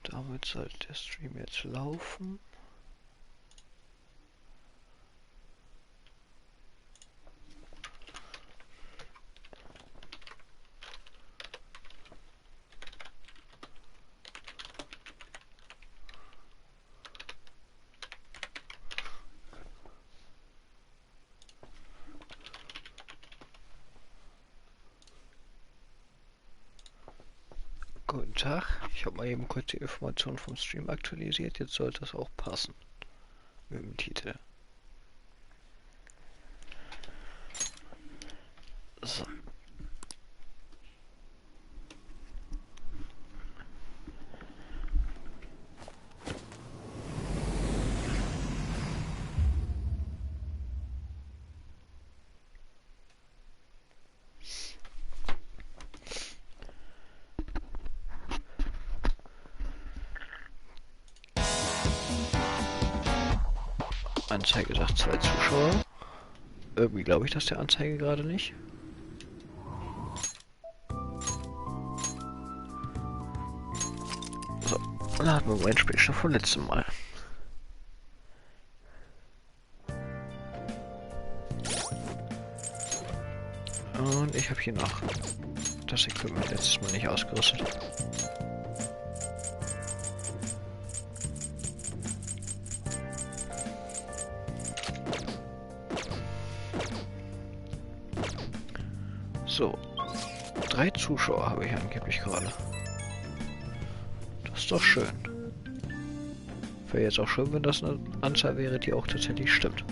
Damit sollte der Stream jetzt laufen. Guten Tag, ich habe mal eben kurz die Informationen vom Stream aktualisiert. Jetzt sollte es auch passen mit dem Titel. So. Anzeige sagt 2 Zuschauer. Irgendwie glaube ich das der Anzeige gerade nicht. So, laden wir mein Spiel schon vom letzten Mal. Und ich habe hier noch das Equipment letztes Mal nicht ausgerüstet. So, 3 Zuschauer habe ich angeblich gerade. Das ist doch schön. Wäre jetzt auch schön, wenn das eine Anzahl wäre, die auch tatsächlich stimmt.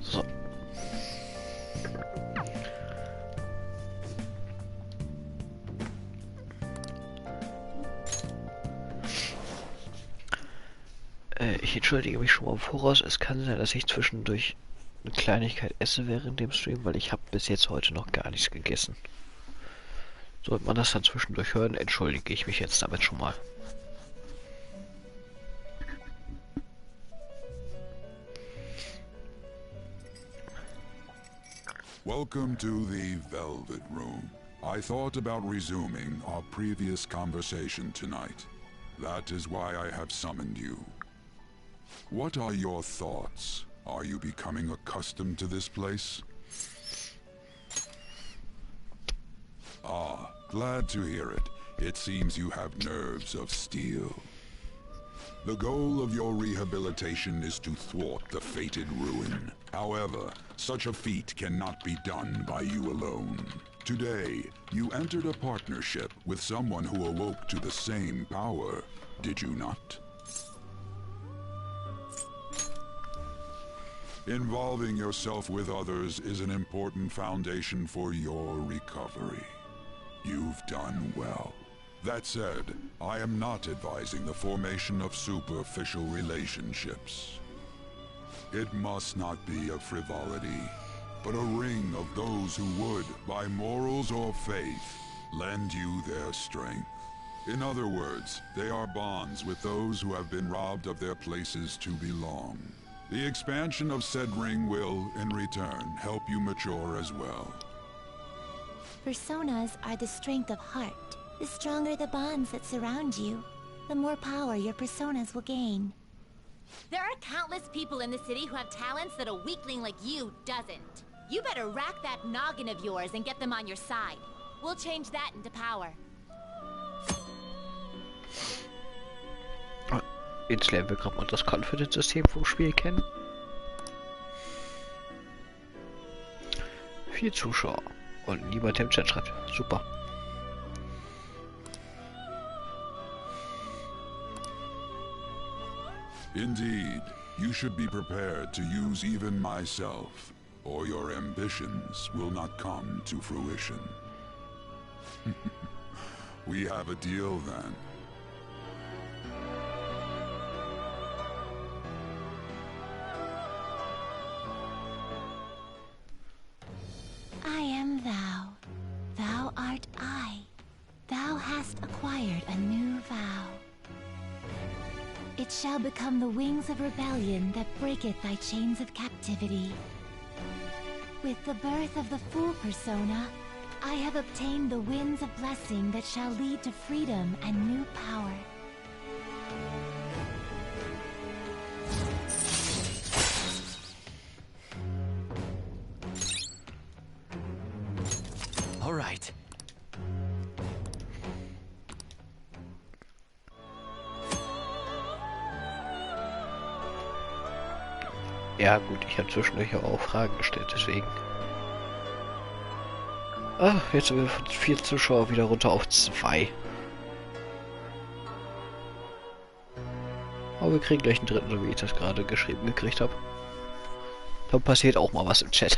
So. Ich entschuldige mich schon mal im Voraus. Es kann sein, dass ich zwischendurch eine Kleinigkeit esse während dem Stream, weil ich habe bis jetzt heute noch gar nichts gegessen. Sollte man das dann zwischendurch hören, entschuldige ich mich jetzt damit schon mal. Welcome to the Velvet Room. I thought about resuming our previous conversation tonight. That is why I have summoned you. What are your thoughts? Are you becoming accustomed to this place? Ah, glad to hear it. It seems you have nerves of steel. The goal of your rehabilitation is to thwart the fated ruin. However, such a feat cannot be done by you alone. Today, you entered a partnership with someone who awoke to the same power, did you not? Involving yourself with others is an important foundation for your recovery. You've done well. That said, I am not advising the formation of superficial relationships. It must not be a frivolity, but a ring of those who would, by morals or faith, lend you their strength. In other words, they are bonds with those who have been robbed of their places to belong. The expansion of said ring will, in return, help you mature as well. Personas are the strength of heart. The stronger the bonds that surround you, the more power your personas will gain. There are countless people in the city who have talents that a weakling like you doesn't. You better rack that noggin of yours and get them on your side. We'll change that into power. Jetzt lernen wir gerade mal das Confidence-System vom Spiel kennen. 4 Zuschauer. Und niemand im Chat schreibt. Super. Indeed, you should be prepared to use even myself, or your ambitions will not come to fruition. We have a deal then. I am thou. Thou art I. Thou hast acquired a new vow. It shall become the wings of rebellion that breaketh thy chains of captivity. With the birth of the Fool persona, I have obtained the winds of blessing that shall lead to freedom and new power. All right. Ja gut, ich habe zwischendurch auch Fragen gestellt, deswegen. Ah, jetzt sind wir von 4 Zuschauer wieder runter auf 2. Aber wir kriegen gleich einen dritten, so wie ich das gerade geschrieben gekriegt habe. Dann passiert auch mal was im Chat.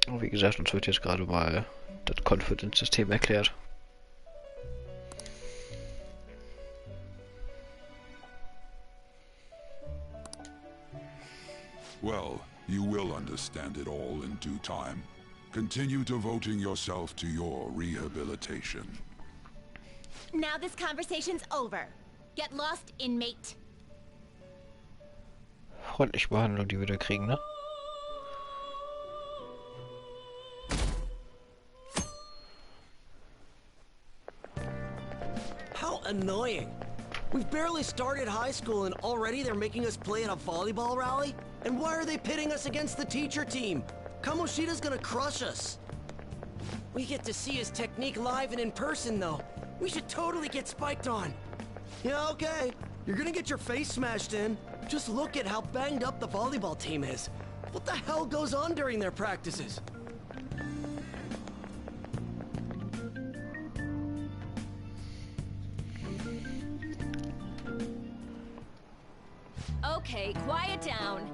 Und wie gesagt, uns wird jetzt gerade mal das Confidence-System erklärt. Well, you will understand it all in due time. Continue devoting yourself to your rehabilitation. Now this conversation's over. Get lost, inmate. Freundliche Behandlung, die wir da kriegen, ne? How annoying. We've barely started high school and already they're making us play in a volleyball rally? And why are they pitting us against the teacher team? Kamoshida's gonna crush us. We get to see his technique live and in person, though. We should totally get spiked on. Yeah, okay. You're gonna get your face smashed in. Just look at how banged up the volleyball team is. What the hell goes on during their practices? Okay, quiet down.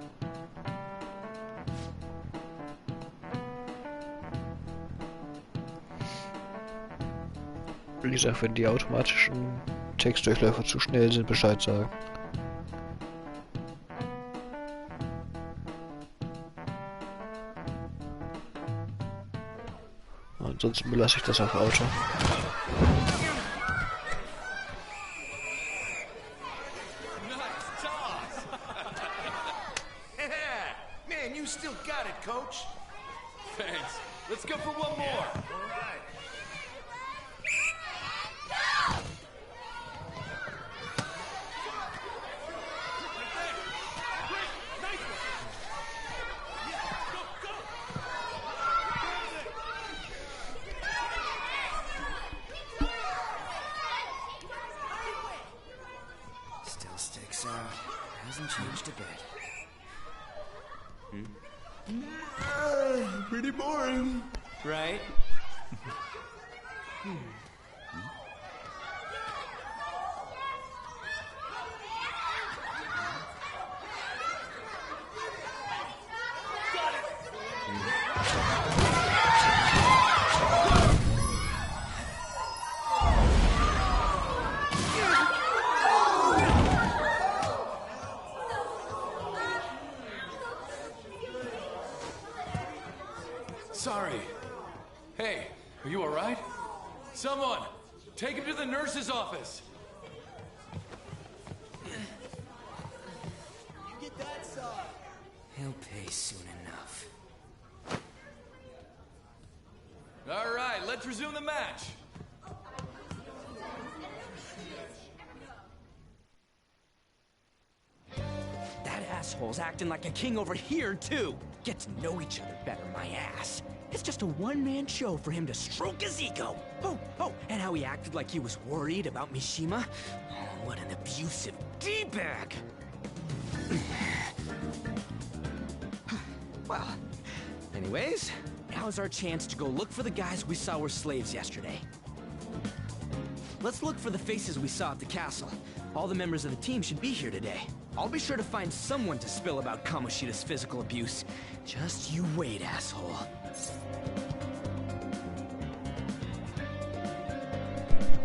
Wie gesagt, wenn die automatischen Textdurchläufer zu schnell sind, Bescheid sagen. Ansonsten belasse ich das auf Auto. Man, you still got it, coach. Thanks. Let's go for one more. All right. Still sticks out. Hasn't changed a bit. Pretty boring. Right? Sorry. Hey, are you all right? Someone, take him to the nurse's office. He'll pay soon enough. All right, let's resume the match. That asshole's acting like a king over here, too. Get to know each other better, my ass. It's just a one-man show for him to stroke his ego. Oh, and how he acted like he was worried about Mishima. Oh, what an abusive D-bag. Well, anyways, now's our chance to go look for the guys we saw were slaves yesterday. Let's look for the faces we saw at the castle. All the members of the team should be here today. I'll be sure to find someone to spill about Kamoshida's physical abuse. Just you wait, asshole.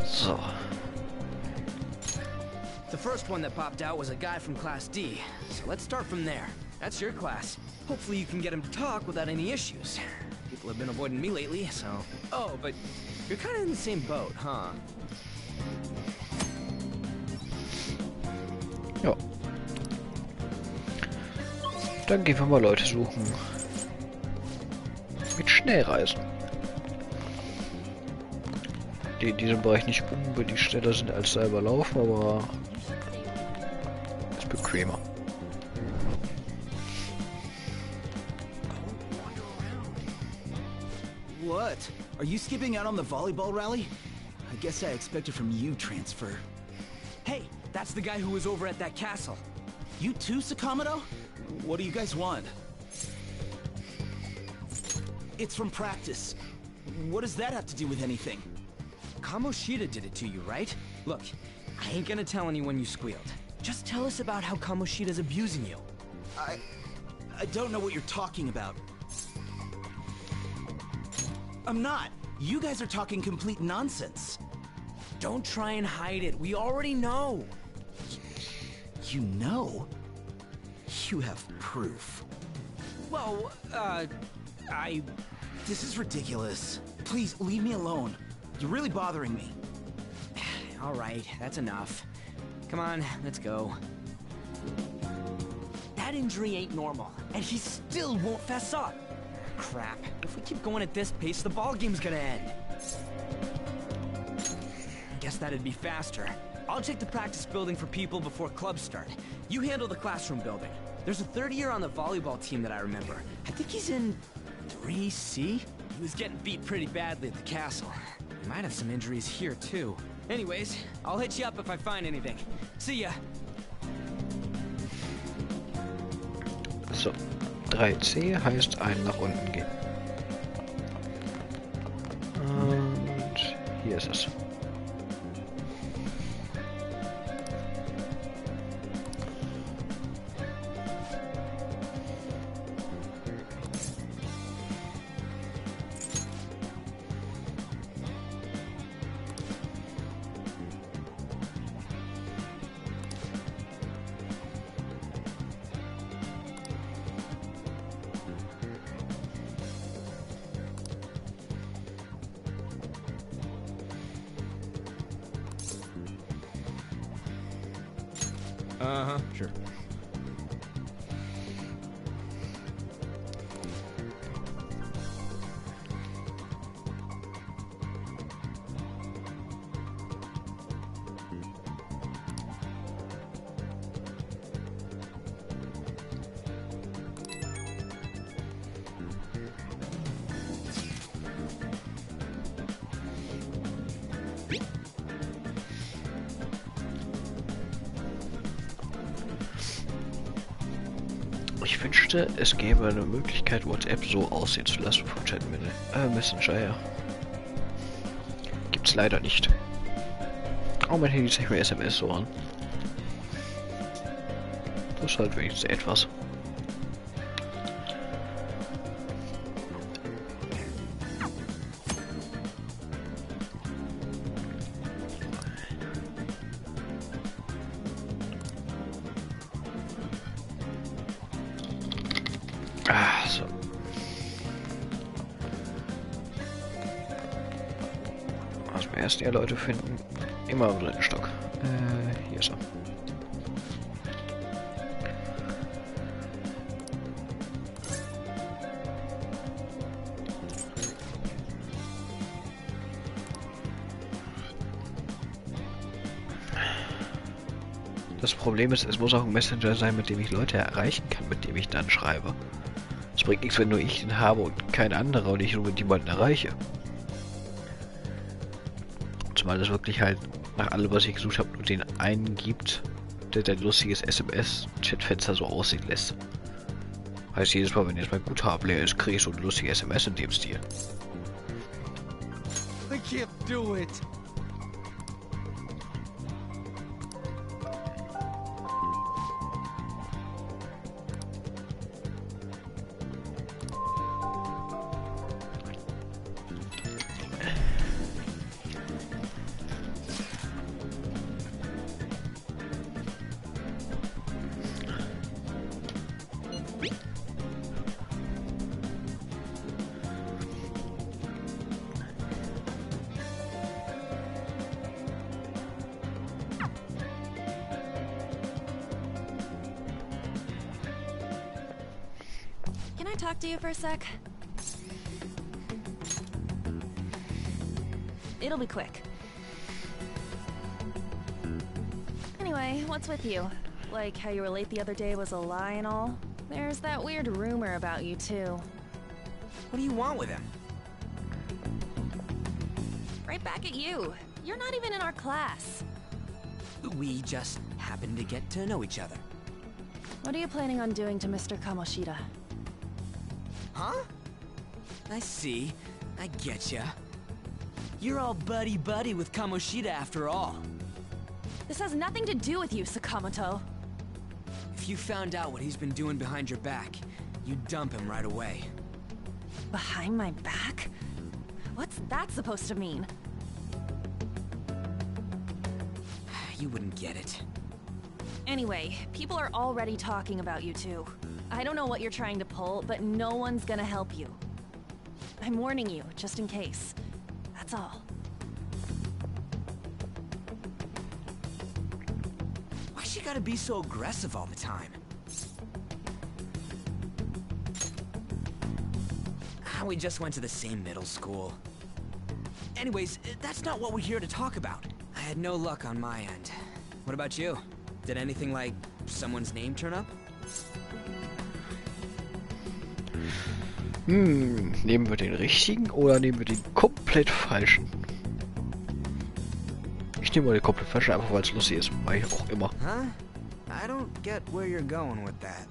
So. The first one that popped out was a guy from Class D, so let's start from there. That's your class. Hopefully you can get him to talk without any issues. People have been avoiding me lately, so... Oh, but you're kind of in the same boat, huh? Ja. Dann gehen wir mal Leute suchen. Mit Schnellreisen. Die in diesem Bereich nicht unbedingt schneller sind als selber laufen, aber ist bequemer. What? Are you skipping out on the volleyball rally? I guess I expected from you, Transfer. Hey, that's the guy who was over at that castle. You too, Sakamoto? What do you guys want? It's from practice. What does that have to do with anything? Kamoshida did it to you, right? Look, I ain't gonna tell anyone you squealed. Just tell us about how Kamoshida's abusing you. I don't know what you're talking about. I'm not. You guys are talking complete nonsense. Don't try and hide it. We already know. You know? You have proof. Well, This is ridiculous. Please, leave me alone. You're really bothering me. All right, that's enough. Come on, let's go. That injury ain't normal, and he still won't fess up. Crap. If we keep going at this pace, the ball game's gonna end. I guess that'd be faster. I'll check the practice building for people before clubs start. You handle the classroom building. There's a third year on the volleyball team that I remember. I think he's in 3C? He was getting beat pretty badly at the castle. He might have some injuries here, too. Anyways, I'll hit you up if I find anything. See ya! So, 3C heißt einen nach unten gehen. Und hier ist es. Uh-huh, sure. Ich wünschte, es gäbe eine Möglichkeit, WhatsApp so aussehen zu lassen vom Messenger her. Gibt's leider nicht. Oh, mein Handy zeigt mir SMS so an. Das ist halt wenigstens etwas. Ah, so. Also erst die Leute finden. Immer im dritten Stock. Hier ist er. Das Problem ist, es muss auch ein Messenger sein, mit dem ich Leute erreichen kann, mit dem ich dann schreibe. Es bringt nichts, wenn nur ich den habe und kein anderer und ich nur mit jemanden erreiche. Zumal das wirklich halt nach allem, was ich gesucht habe, nur den einen gibt, der dein lustiges SMS-Chatfenster so aussehen lässt. Heißt, jedes Mal, wenn jetzt mein Guthaben leer ist, kriege ich so eine lustige SMS in dem Stil. I can't do it. Can I talk to you for a sec? It'll be quick. Anyway, what's with you? Like how you were late the other day was a lie and all? There's that weird rumor about you too. What do you want with him? Right back at you. You're not even in our class. We just happened to get to know each other. What are you planning on doing to Mr. Kamoshida? Huh? I see. I getcha. You're all buddy-buddy with Kamoshida after all. This has nothing to do with you, Sakamoto. If you found out what he's been doing behind your back, you'd dump him right away. Behind my back? What's that supposed to mean? You wouldn't get it. Anyway, people are already talking about you two. I don't know what you're trying to pull, but no one's gonna help you. I'm warning you, just in case. That's all. Why she gotta be so aggressive all the time? We just went to the same middle school. Anyways, that's not what we're here to talk about. I had no luck on my end. What about you? Did anything like someone's name turn up? Nehmen wir den richtigen oder nehmen wir den komplett falschen? Ich nehme mal den komplett falschen, einfach weil es lustig ist, weil auch immer. Huh? I don't get where you're going with that.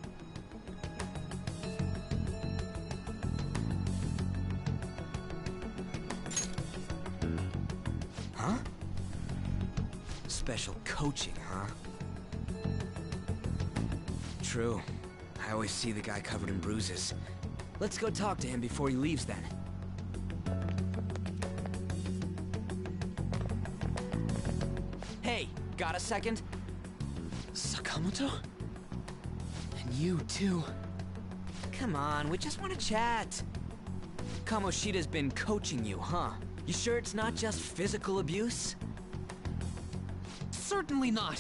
Huh? Special coaching, huh? True. I always see the guy covered in bruises. Let's go talk to him before he leaves then. Hey, got a second? Sakamoto? And you too. Come on, we just want to chat. Kamoshida's been coaching you, huh? You sure it's not just physical abuse? Certainly not.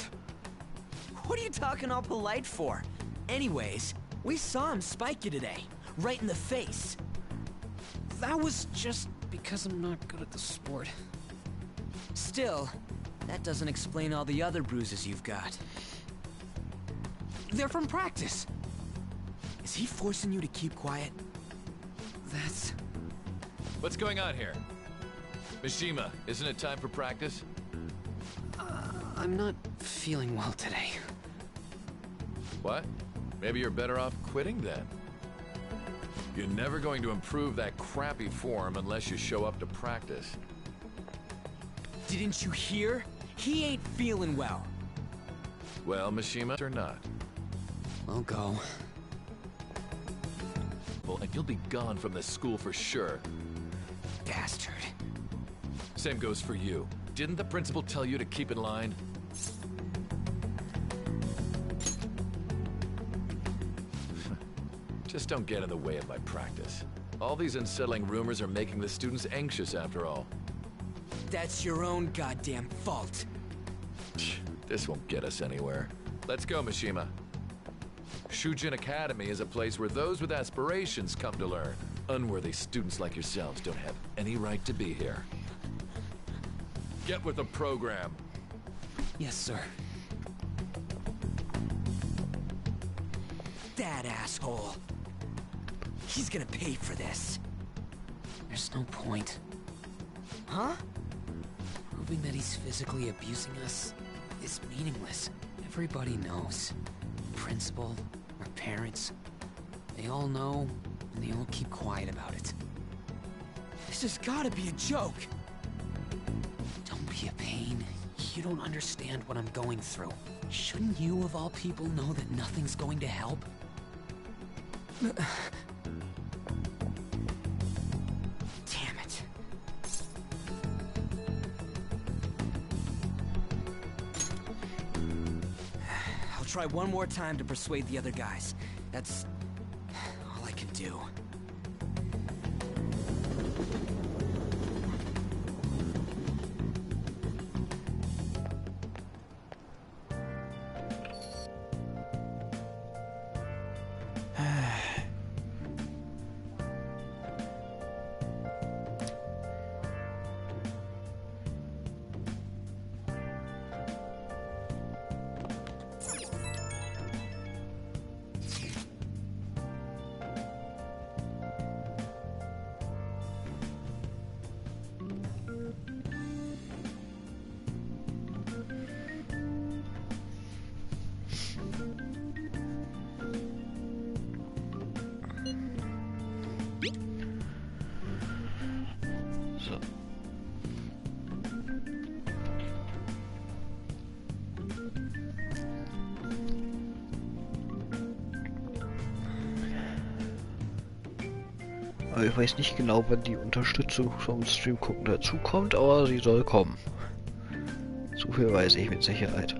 What are you talking all polite for? Anyways, we saw him spike you today. Right in the face. That was just because I'm not good at the sport. Still, that doesn't explain all the other bruises you've got. They're from practice. Is he forcing you to keep quiet? That's... What's going on here? Mishima, isn't it time for practice? I'm not feeling well today. What? Maybe you're better off quitting then. You're never going to improve that crappy form unless you show up to practice. Didn't you hear? He ain't feeling well. Well, Mishima, or not. I'll go. Well, and you'll be gone from this school for sure. Bastard. Same goes for you. Didn't the principal tell you to keep in line? Just don't get in the way of my practice. All these unsettling rumors are making the students anxious after all. That's your own goddamn fault. This won't get us anywhere. Let's go, Mishima. Shujin Academy is a place where those with aspirations come to learn. Unworthy students like yourselves don't have any right to be here. Get with the program. Yes, sir. That asshole. He's gonna pay for this. There's no point. Huh? Proving that he's physically abusing us is meaningless. Everybody knows. Principal, our parents. They all know, and they all keep quiet about it. This has gotta be a joke. Don't be a pain. You don't understand what I'm going through. Shouldn't you, of all people, know that nothing's going to help? Damn it. I'll try one more time to persuade the other guys. That's all I can do. So. Aber ich weiß nicht genau, wann die Unterstützung vom Stream gucken dazukommt, aber sie soll kommen. So viel weiß ich mit Sicherheit.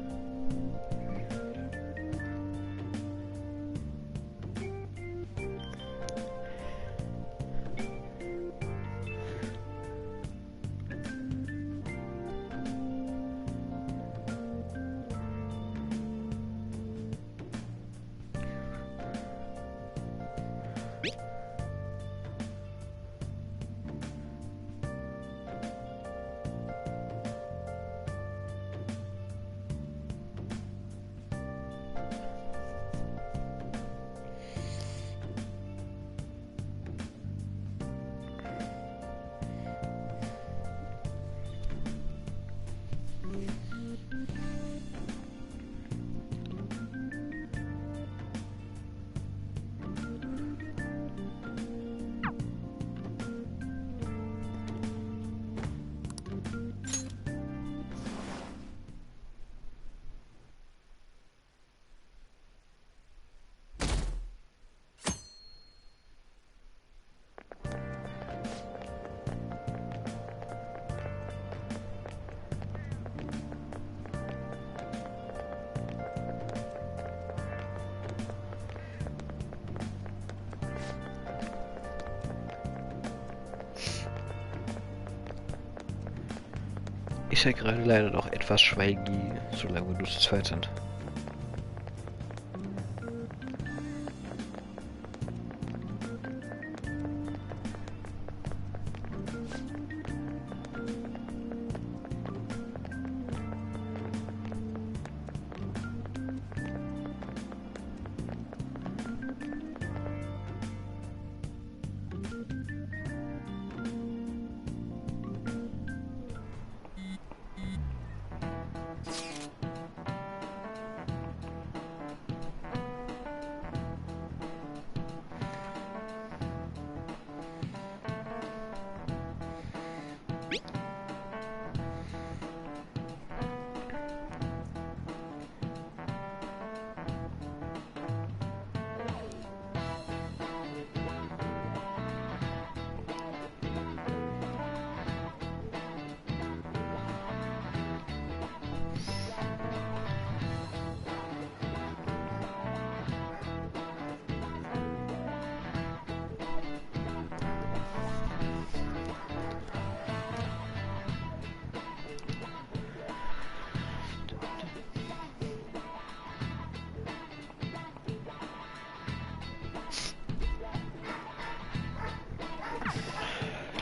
Ist ja gerade leider noch etwas schweigend, solange wir nur zu zweit sind.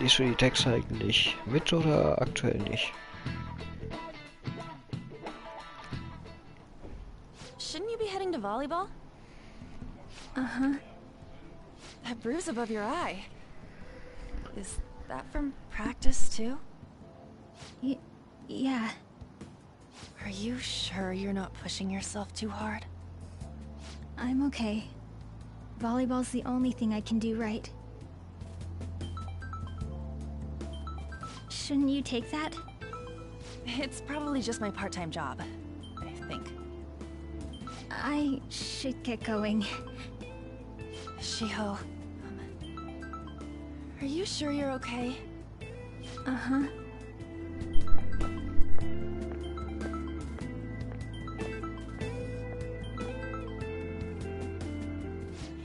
Liest du die Texte eigentlich mit oder aktuell nicht? Shouldn't you be heading to volleyball? Uh-huh. That bruise above your eye. Is that from practice too? Yeah. Are you sure you're not pushing yourself too hard? I'm okay. Volleyball's the only thing I can do right. Shouldn't you take that? It's probably just my part-time job, I think. I should get going. Shiho, are you sure you're okay? Uh-huh.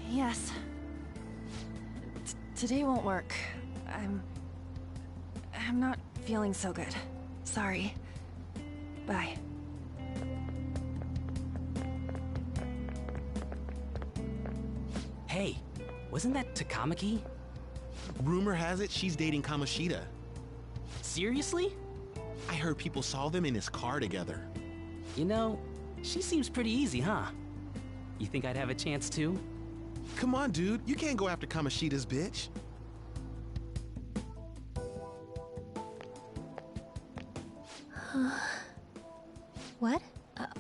Yes. Today won't work. I'm not feeling so good. Sorry. Bye. Hey, wasn't that Takamaki? Rumor has it she's dating Kamoshida. Seriously? I heard people saw them in his car together. You know, she seems pretty easy, huh? You think I'd have a chance too? Come on, dude. You can't go after Kamoshida's bitch. What?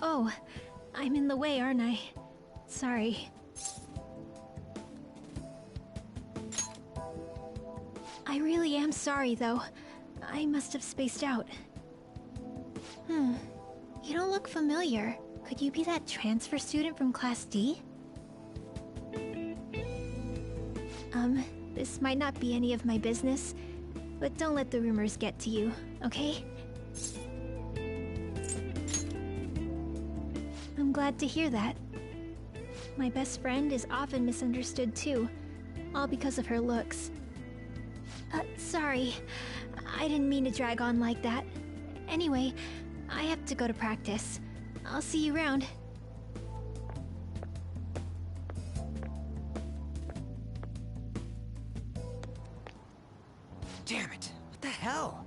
Oh, I'm in the way, aren't I? Sorry. I really am sorry, though. I must have spaced out. You don't look familiar. Could you be that transfer student from Class D? This might not be any of my business, but don't let the rumors get to you, okay? I'm glad to hear that. My best friend is often misunderstood too, all because of her looks. Sorry. I didn't mean to drag on like that. Anyway, I have to go to practice. I'll see you around. Damn it! What the hell?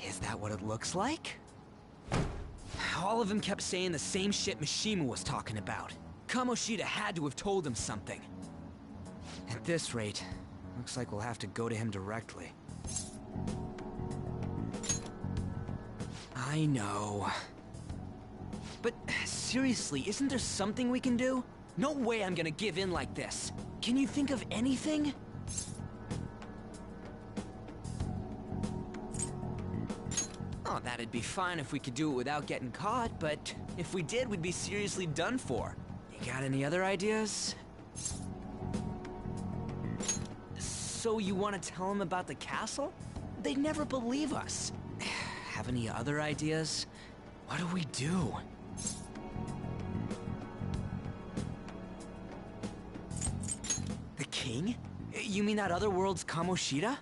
Is that what it looks like? All of them kept saying the same shit Mishima was talking about. Kamoshida had to have told him something. At this rate, looks like we'll have to go to him directly. I know. But seriously, isn't there something we can do? No way I'm gonna give in like this. Can you think of anything? Oh, that'd be fine if we could do it without getting caught, but if we did, we'd be seriously done for. You got any other ideas? So you want to tell them about the castle? They'd never believe us. Have any other ideas? What do we do? The king? You mean that other world's Kamoshida?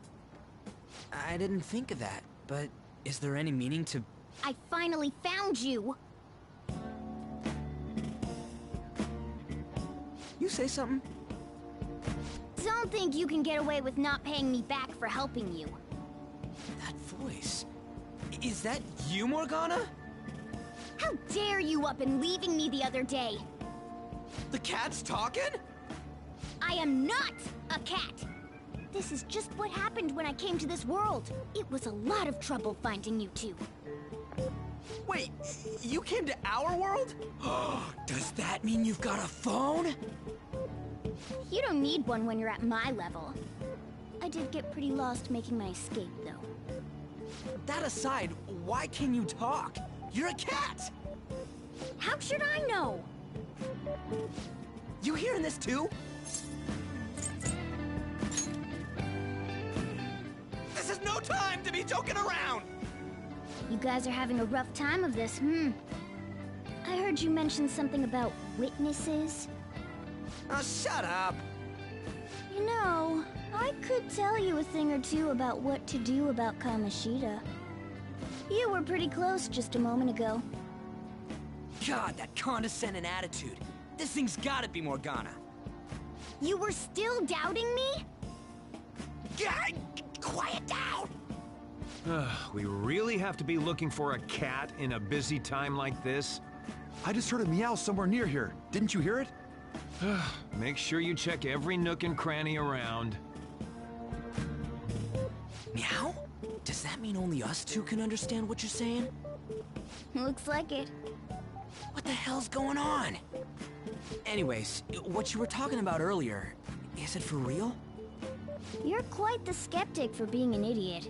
I didn't think of that, but is there any meaning to... I finally found you! You say something? Don't think you can get away with not paying me back for helping you. That voice... Is that you, Morgana? How dare you up and leaving me the other day? The cat's talking? I am not a cat! This is just what happened when I came to this world. It was a lot of trouble finding you two. Wait, you came to our world? Does that mean you've got a phone? You don't need one when you're at my level. I did get pretty lost making my escape, though. That aside, why can you talk? You're a cat! How should I know? You hearing this too? This is no time to be joking around! You guys are having a rough time of this, I heard you mention something about witnesses. Oh, shut up! You know, I could tell you a thing or two about what to do about Kamoshida. You were pretty close just a moment ago. God, that condescending attitude. This thing's gotta be Morgana. You were still doubting me? God, quiet down! We really have to be looking for a cat in a busy time like this? I just heard a meow somewhere near here. Didn't you hear it? Make sure you check every nook and cranny around. Meow? Does that mean only us two can understand what you're saying? Looks like it. What the hell's going on? Anyways, what you were talking about earlier, is it for real? You're quite the skeptic for being an idiot.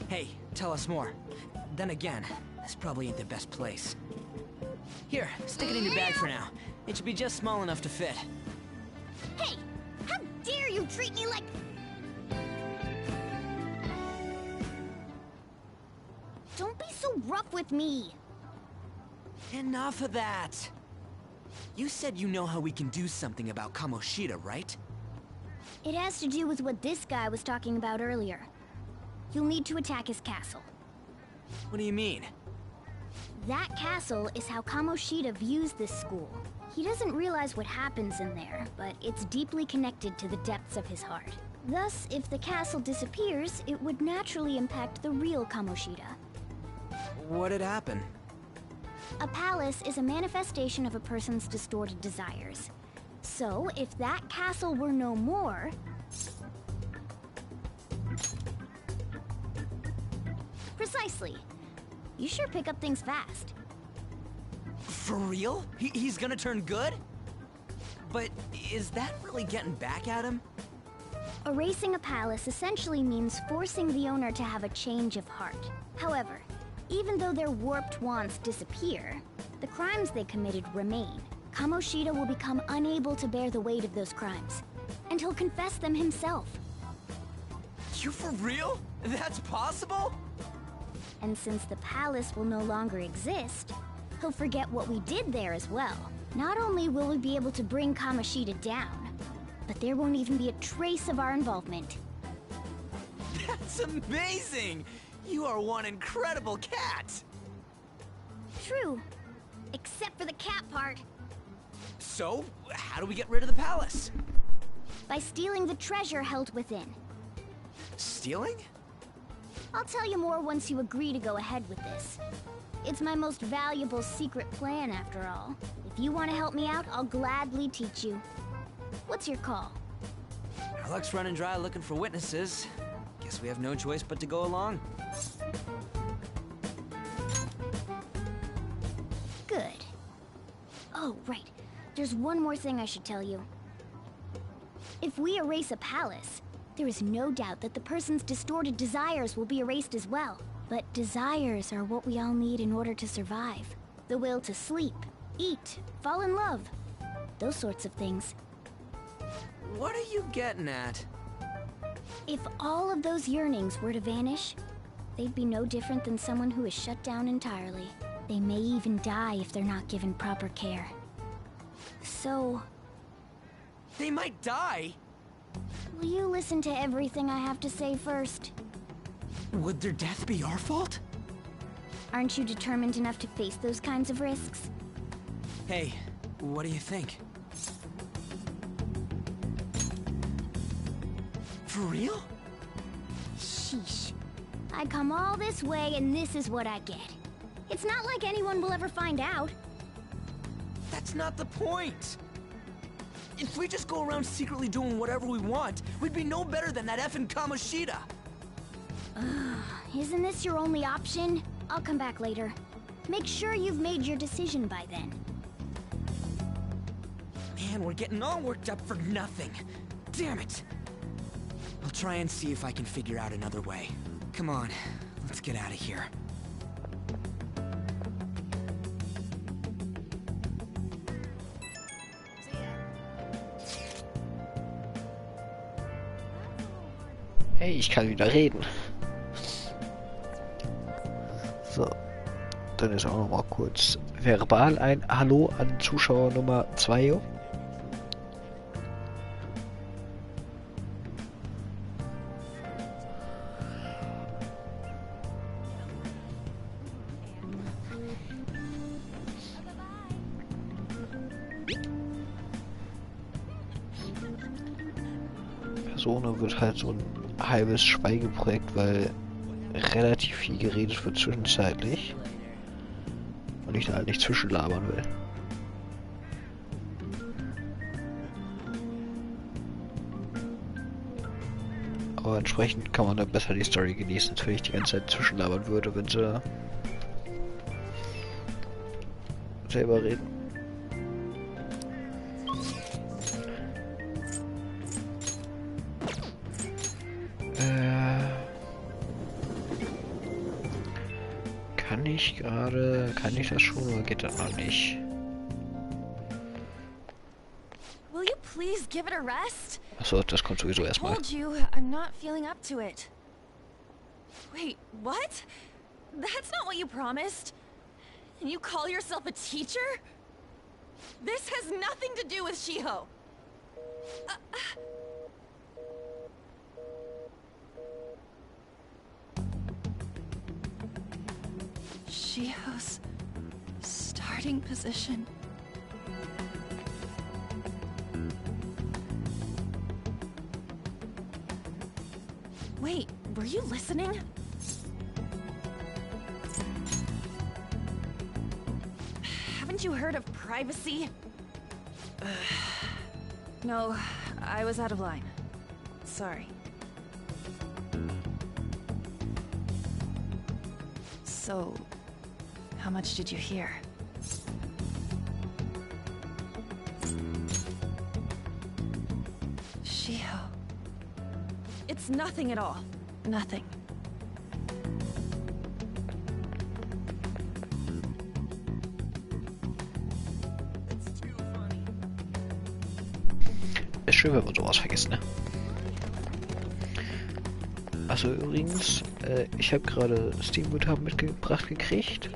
Hey, tell us more. Then again, this probably ain't the best place. Here, stick it in your bag for now. It should be just small enough to fit. Hey! How dare you treat me like... Don't be so rough with me! Enough of that! You said you know how we can do something about Kamoshida, right? It has to do with what this guy was talking about earlier. You'll need to attack his castle. What do you mean? That castle is how Kamoshida views this school. He doesn't realize what happens in there, but it's deeply connected to the depths of his heart. Thus, if the castle disappears, it would naturally impact the real Kamoshida. What'd happen? A palace is a manifestation of a person's distorted desires. So, if that castle were no more... Precisely. You sure pick up things fast. For real? He's gonna turn good? But is that really getting back at him? Erasing a palace essentially means forcing the owner to have a change of heart. However, even though their warped wants disappear, the crimes they committed remain. Kamoshida will become unable to bear the weight of those crimes, and he'll confess them himself. You for real? That's possible? And since the palace will no longer exist, he'll forget what we did there as well. Not only will we be able to bring Kamoshida down, but there won't even be a trace of our involvement. That's amazing! You are one incredible cat! True. Except for the cat part. So, how do we get rid of the palace? By stealing the treasure held within. Stealing? I'll tell you more once you agree to go ahead with this. It's my most valuable secret plan, after all. If you want to help me out, I'll gladly teach you. What's your call? Our luck's running dry looking for witnesses. Guess we have no choice but to go along. Good. Oh, right. There's one more thing I should tell you. If we erase a palace, there is no doubt that the person's distorted desires will be erased as well. But desires are what we all need in order to survive. The will to sleep, eat, fall in love. Those sorts of things. What are you getting at? If all of those yearnings were to vanish, they'd be no different than someone who is shut down entirely. They may even die if they're not given proper care. So... They might die? Will you listen to everything I have to say first? Would their death be our fault? Aren't you determined enough to face those kinds of risks? Hey, what do you think? For real? Sheesh. I come all this way and this is what I get. It's not like anyone will ever find out. That's not the point! If we just go around secretly doing whatever we want, we'd be no better than that effing Kamoshida! Isn't this your only option? I'll come back later. Make sure you've made your decision by then. Man, we're getting all worked up for nothing. Damn it! I'll try and see if I can figure out another way. Come on, let's get out of here. Hey, ich kann wieder reden. So, dann ist auch noch mal kurz verbal ein Hallo an Zuschauer Nummer 2. Persona wird halt so ein halbes Schweigeprojekt, weil relativ viel geredet wird zwischenzeitlich und ich da halt nicht zwischenlabern will. Aber entsprechend kann man dann besser die Story genießen, als wenn ich die ganze Zeit zwischenlabern würde, wenn sie selber reden. Kann ich das schon oder geht das noch nicht? Will you please give it a rest? Achso, das kommt sowieso I erstmal. told you I'm not feeling up to it. Wait, what? That's not what you promised. And you call yourself a teacher? This has nothing to do with Shiho. Shiho's starting position. Wait, were you listening? Haven't you heard of privacy? No, I was out of line. Sorry. So, how much did you hear? Shiho. It's nothing at all. Nothing. Ist schön, wenn man sowas vergisst, ne? Also übrigens, ich habe gerade Steam-Guthaben mitgebracht gekriegt.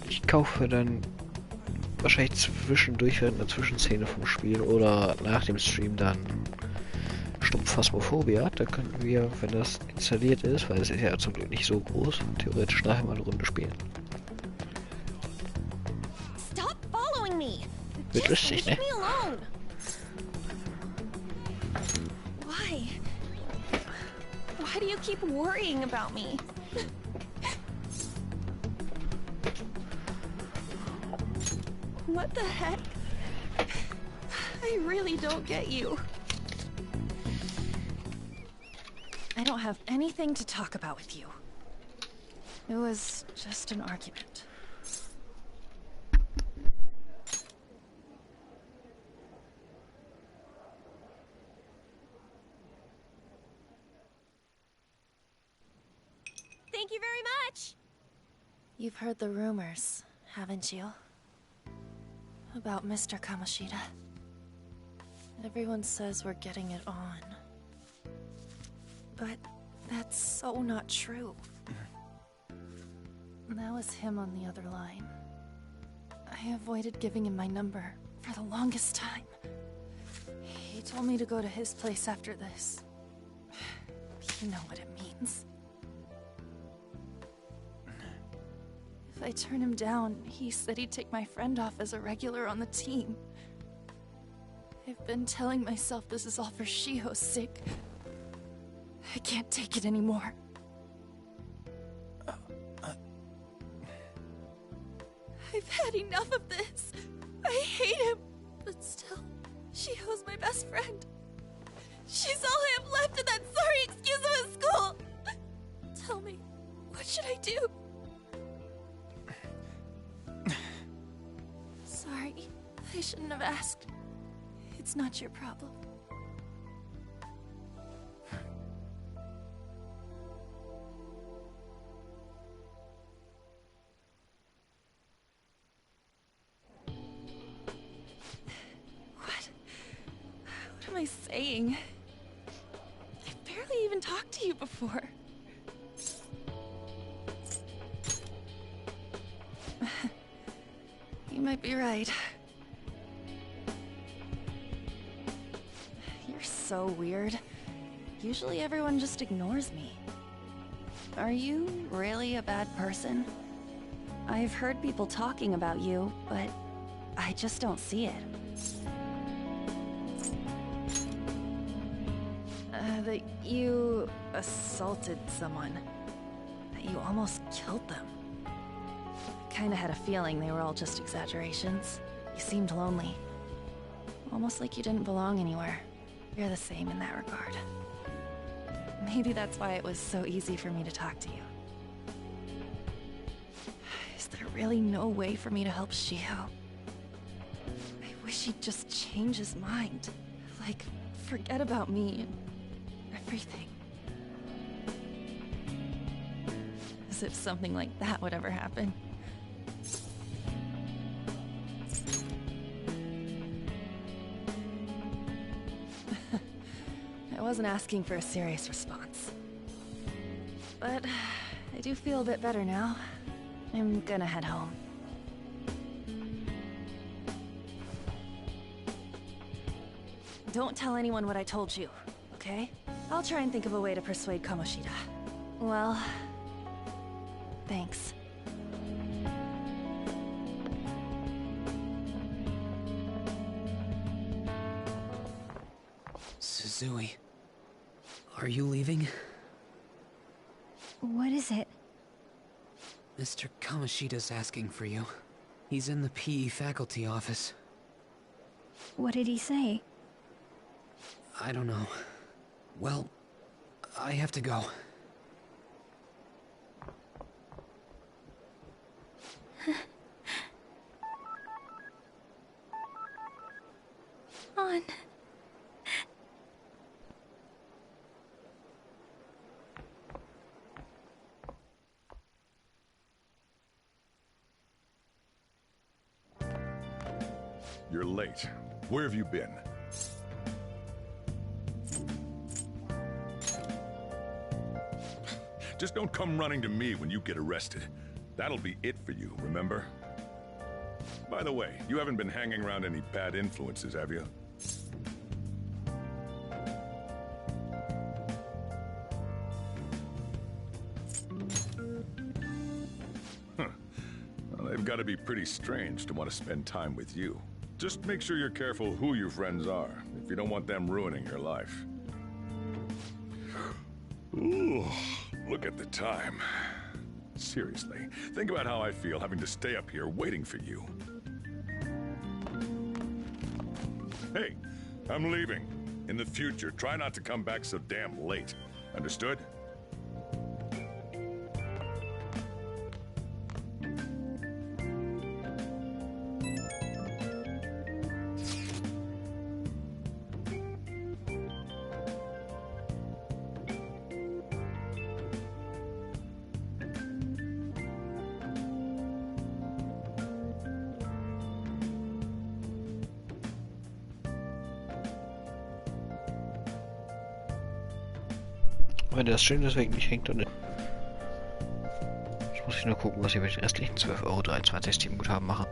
Ich kaufe dann wahrscheinlich zwischendurch während der Zwischenszene vom Spiel oder nach dem Stream dann stumpf Phasmophobia. Da könnten wir, wenn das installiert ist, weil es ist ja zum Glück nicht so groß, theoretisch nachher mal eine Runde spielen. Stop following me. Wird lustig, ne? Leave me alone. Why? Why do you keep worrying about me? What the heck? I really don't get you. I don't have anything to talk about with you. It was just an argument. Thank you very much! You've heard the rumors, haven't you? About Mr. Kamoshida. Everyone says we're getting it on. But that's so not true. That was him on the other line. I avoided giving him my number for the longest time. He told me to go to his place after this. You know what it means. If I turn him down, he said he'd take my friend off as a regular on the team. I've been telling myself this is all for Shiho's sake. I can't take it anymore. I've had enough of this. I hate him. But still, Shiho's my best friend. She's all I have left in that sorry excuse of a school. Tell me, what should I do? Sorry, I shouldn't have asked. It's not your problem. What am I saying? I've barely even talked to you before. You might be right. You're so weird. Usually everyone just ignores me. Are you really a bad person? I've heard people talking about you, but I just don't see it. That you assaulted someone. That you almost killed them. I kinda had a feeling they were all just exaggerations. You seemed lonely. Almost like you didn't belong anywhere. You're the same in that regard. Maybe that's why it was so easy for me to talk to you. Is there really no way for me to help Shio? I wish he'd just change his mind. Like, forget about me and everything. As if something like that would ever happen. I wasn't asking for a serious response. But I do feel a bit better now. I'm gonna head home. Don't tell anyone what I told you, okay? I'll try and think of a way to persuade Kamoshida. Well, thanks. Suzui, are you leaving? What is it? Mr. Kamoshida's asking for you. He's in the PE faculty office. What did he say? I don't know. Well, I have to go. On. You're late. Where have you been? Just don't come running to me when you get arrested. That'll be it for you, remember? By the way, you haven't been hanging around any bad influences, have you? Huh. Well, they've got to be pretty strange to want to spend time with you. Just make sure you're careful who your friends are, if you don't want them ruining your life. Ooh, look at the time. Seriously, think about how I feel having to stay up here waiting for you. Hey, I'm leaving. In the future, try not to come back so damn late. Understood? Wenn der Stream deswegen nicht hängt, dann... Jetzt muss ich nur gucken, was ich mit den restlichen 12,23 € Steam-Guthaben mache.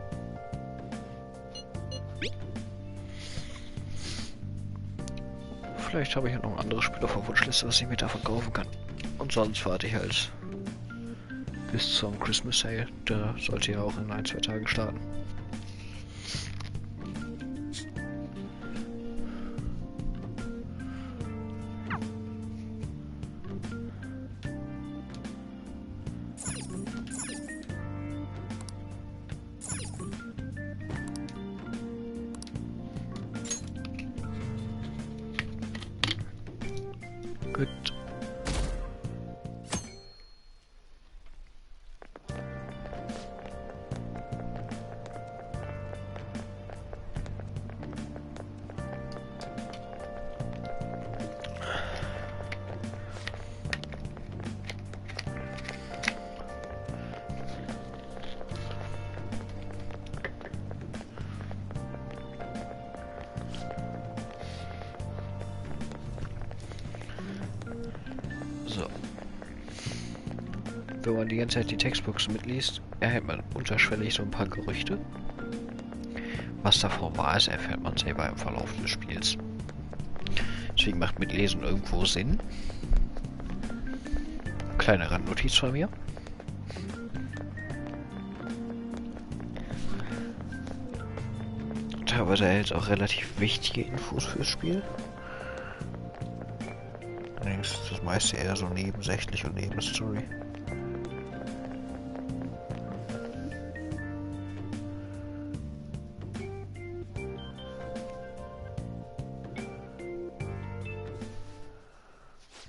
Vielleicht habe ich ja noch ein anderes Spiel auf der Wunschliste, was ich mir davon kaufen kann. Und sonst warte ich halt bis zum Christmas Sale. Der sollte ja auch in 1-2 Tagen starten. Gut. So. Wenn man die ganze Zeit die Textbooks mitliest, erhält man unterschwellig so ein paar Gerüchte. Was davon wahr ist, erfährt man selber im Verlauf des Spiels. Deswegen macht Mitlesen irgendwo Sinn. Kleine Randnotiz von mir. Teilweise erhält es auch relativ wichtige Infos fürs Spiel. Allerdings ist das meiste eher so nebensächlich und Nebenstory.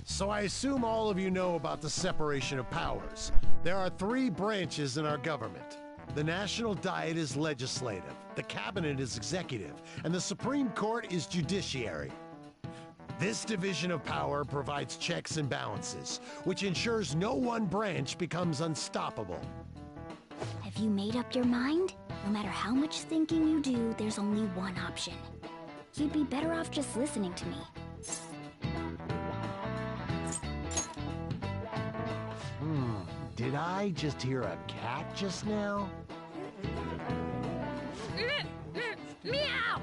So I assume all of you know about the separation of powers. There are 3 branches in our government. The National Diet is legislative, the Cabinet is executive, and the Supreme Court is judiciary. This division of power provides checks and balances, which ensures no one branch becomes unstoppable. Have you made up your mind? No matter how much thinking you do, there's only one option. You'd be better off just listening to me. Did I just hear a cat just now? Meow!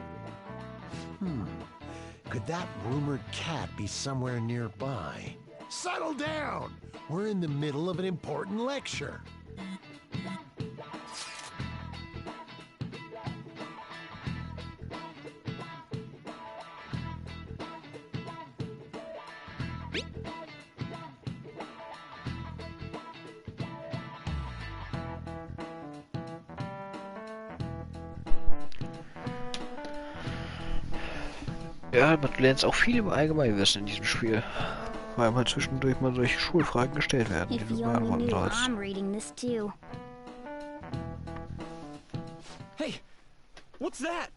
Could that rumored cat be somewhere nearby? Settle down! We're in the middle of an important lecture. Ja, du lernst auch viel über Allgemeinwissen in diesem Spiel. Weil mal zwischendurch mal solche Schulfragen gestellt werden, die If du you only beantworten knew sollst. I'm reading this too. Hey, what's that?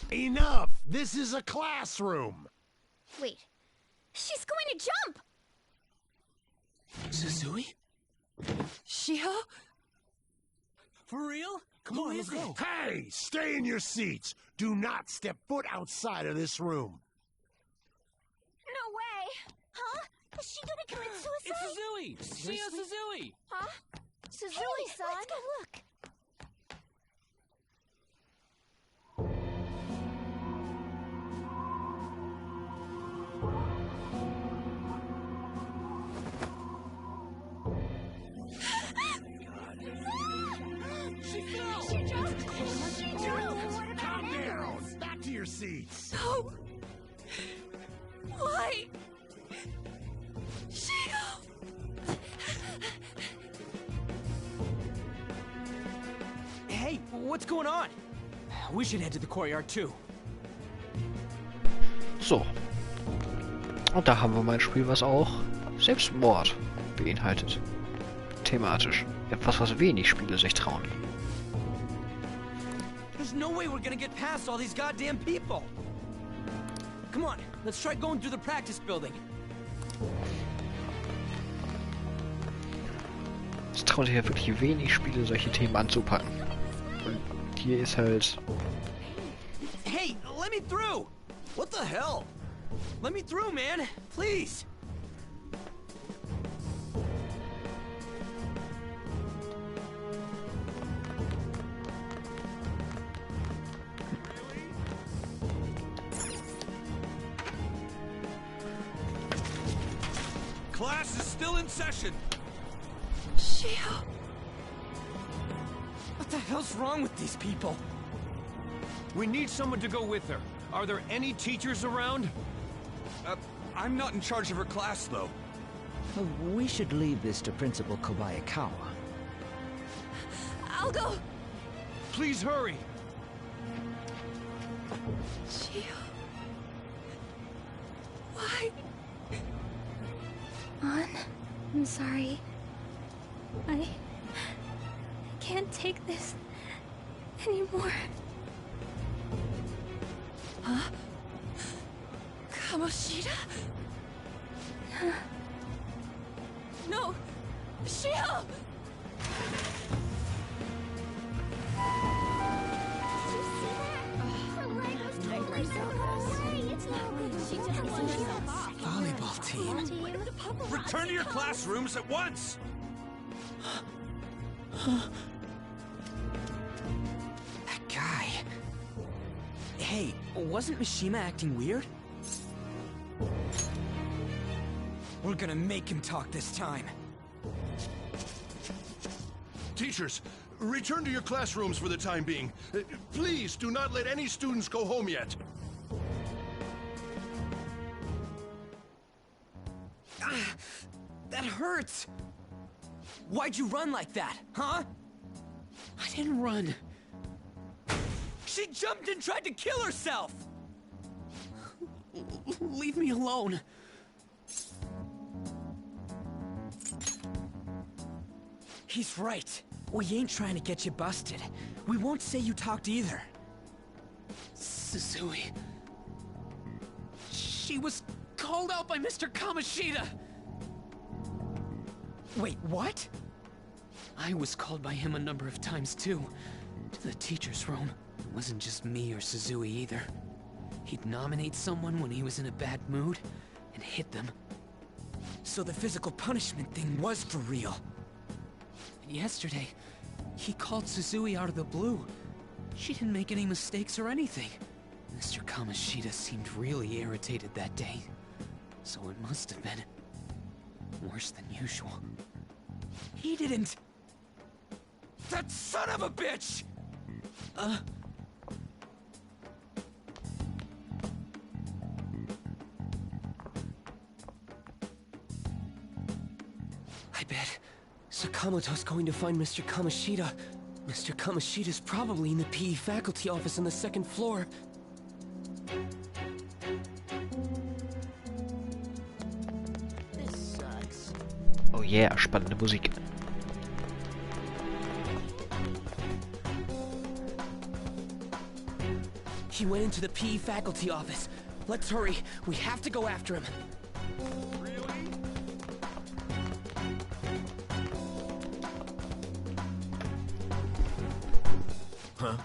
Enough! This is a classroom! Wait, she's going to jump! Suzui? Shiho? For real? Come on, let's go. Hey! Stay in your seats! Do not step foot outside of this room! No way! Huh? Is she gonna commit suicide? It's Suzui! Shio Suzui! Huh? Suzui-san? Let's go look. She fell! She jumped! Calm down! Back to your seats! No! Why? Shio! Hey, what's going on? We should head to the courtyard too. So. Und da haben wir mal ein Spiel, was auch Selbstmord beinhaltet. Thematisch. Etwas, was wenig Spiele sich trauen. There's no way we're gonna get past all these goddamn people! Come on, let's try going through the practice building. Es trauen sich ja wirklich wenig Spiele, solche Themen anzupacken. Und hier ist halt... Hey, let me through! What the hell? Let me through, man! Please! Class is still in session. Shio! What the hell's wrong with these people? We need someone to go with her. Are there any teachers around? I'm not in charge of her class, though. We should leave this to Principal Kobayakawa. I'll go! Please hurry! Shio... Why? Mon, I'm sorry. I can't take this anymore. Huh? Kamoshida? No! Shio! Volleyball team. Return to your classrooms at once! That guy. Hey, wasn't Mishima acting weird? We're gonna make him talk this time. Teachers, return to your classrooms for the time being. Please do not let any students go home yet. That hurts! Why'd you run like that, huh? I didn't run. She jumped and tried to kill herself! Leave me alone. He's right. We ain't trying to get you busted. We won't say you talked either. Suzui. She was called out by Mr. Kamoshida! Wait, what? I was called by him a number of times too. To the teacher's room. It wasn't just me or Suzui either. He'd nominate someone when he was in a bad mood, and hit them. So the physical punishment thing was for real. And yesterday, he called Suzui out of the blue. She didn't make any mistakes or anything. Mr. Kamoshida seemed really irritated that day. So it must have been worse than usual. He didn't... That son of a bitch! I bet Sakamoto's going to find Mr. Kamoshida. Mr. Kamoshida's probably in the PE faculty office on the second floor. This sucks. Oh yeah, spannende Musik. He went into the PE faculty office. Let's hurry. We have to go after him. Huh?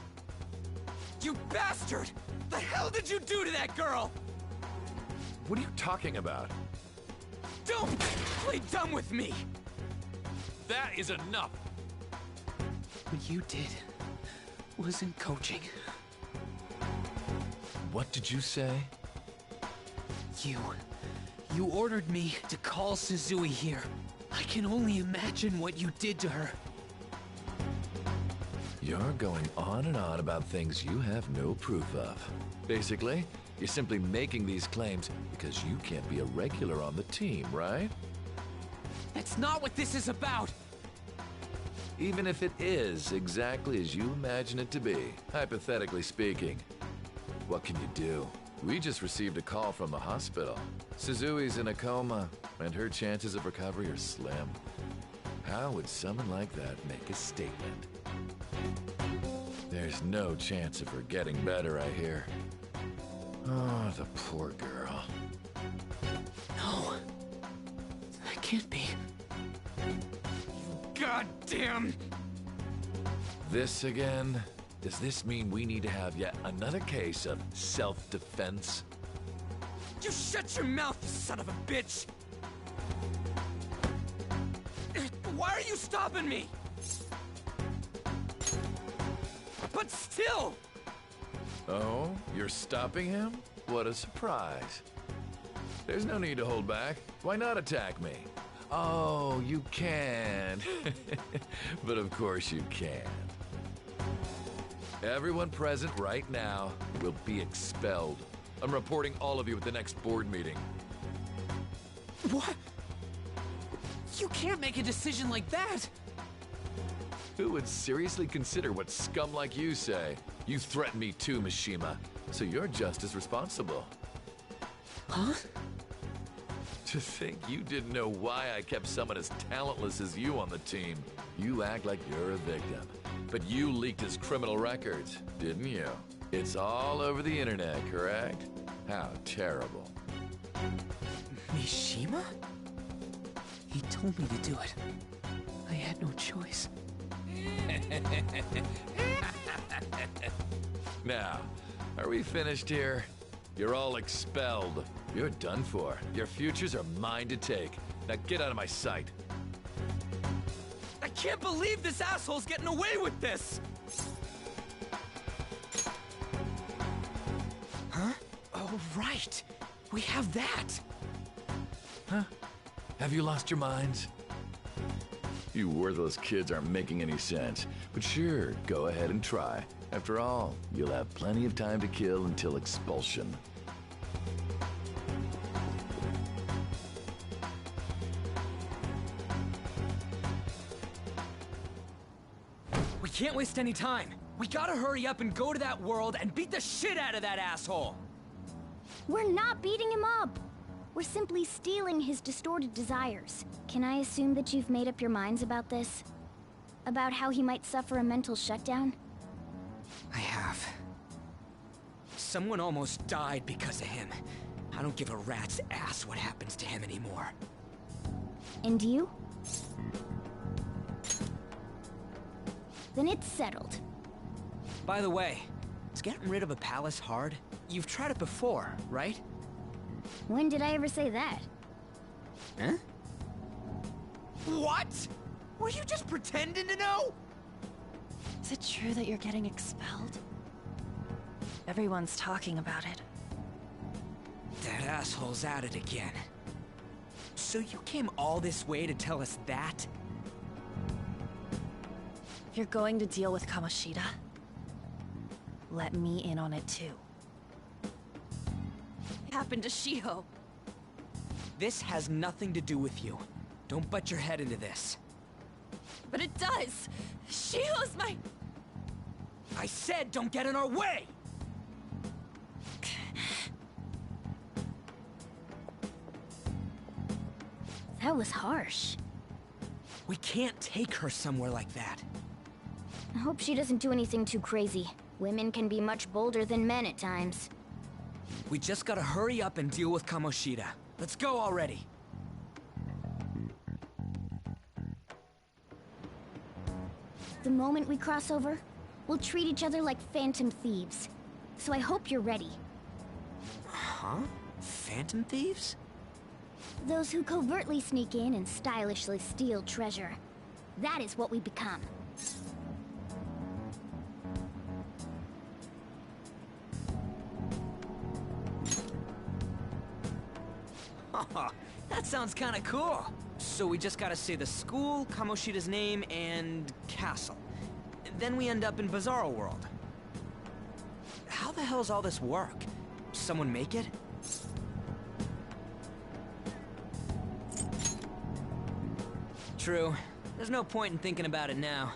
You bastard! The hell did you do to that girl? What are you talking about? Don't play dumb with me! That is enough! What you did wasn't coaching. What did you say? You ordered me to call Suzui here. I can only imagine what you did to her. You're going on and on about things you have no proof of. Basically, you're simply making these claims because you can't be a regular on the team, right? That's not what this is about! Even if it is exactly as you imagine it to be, hypothetically speaking, what can you do? We just received a call from the hospital. Suzui's in a coma, and her chances of recovery are slim. How would someone like that make a statement? There's no chance of her getting better, I hear. Oh, the poor girl. No. That can't be. Goddamn! This again? Does this mean we need to have yet another case of self-defense? You shut your mouth, you son of a bitch! Why are you stopping me? But still! Oh, you're stopping him? What a surprise. There's no need to hold back. Why not attack me? Oh, you can. But of course you can. Everyone present right now will be expelled. I'm reporting all of you at the next board meeting. What? You can't make a decision like that! Who would seriously consider what scum like you say? You threatened me too, Mishima, so you're just as responsible. Huh? To think you didn't know why I kept someone as talentless as you on the team. You act like you're a victim. But you leaked his criminal records, didn't you? It's all over the internet, correct? How terrible. Mishima? He told me to do it. I had no choice. Now, are we finished here? You're all expelled. You're done for. Your futures are mine to take. Now get out of my sight. I can't believe this asshole's getting away with this! Huh? Oh, right. We have that. Huh? Have you lost your minds? You worthless kids aren't making any sense. But sure, go ahead and try. After all, you'll have plenty of time to kill until expulsion. We can't waste any time. We gotta hurry up and go to that world and beat the shit out of that asshole! We're not beating him up! We're simply stealing his distorted desires. Can I assume that you've made up your minds about this? About how he might suffer a mental shutdown? I have. Someone almost died because of him. I don't give a rat's ass what happens to him anymore. And you? Then it's settled. By the way, is getting rid of a palace hard? You've tried it before, right? When did I ever say that? Huh? What? Were you just pretending to know? Is it true that you're getting expelled? Everyone's talking about it. That asshole's at it again. So you came all this way to tell us that? If you're going to deal with Kamoshida, let me in on it too. What happened to Shiho? This has nothing to do with you. Don't butt your head into this. But it does! Shiho's my... I said don't get in our way! That was harsh. We can't take her somewhere like that. I hope she doesn't do anything too crazy. Women can be much bolder than men at times. We just gotta hurry up and deal with Kamoshida. Let's go already. The moment we cross over, we'll treat each other like phantom thieves. So I hope you're ready. Huh? Phantom thieves? Those who covertly sneak in and stylishly steal treasure. That is what we become. That sounds kinda cool. So we just gotta say the school, Kamoshida's name, and castle. Then we end up in Bizarro World. How the hell's all this work? Someone make it? True. There's no point in thinking about it now.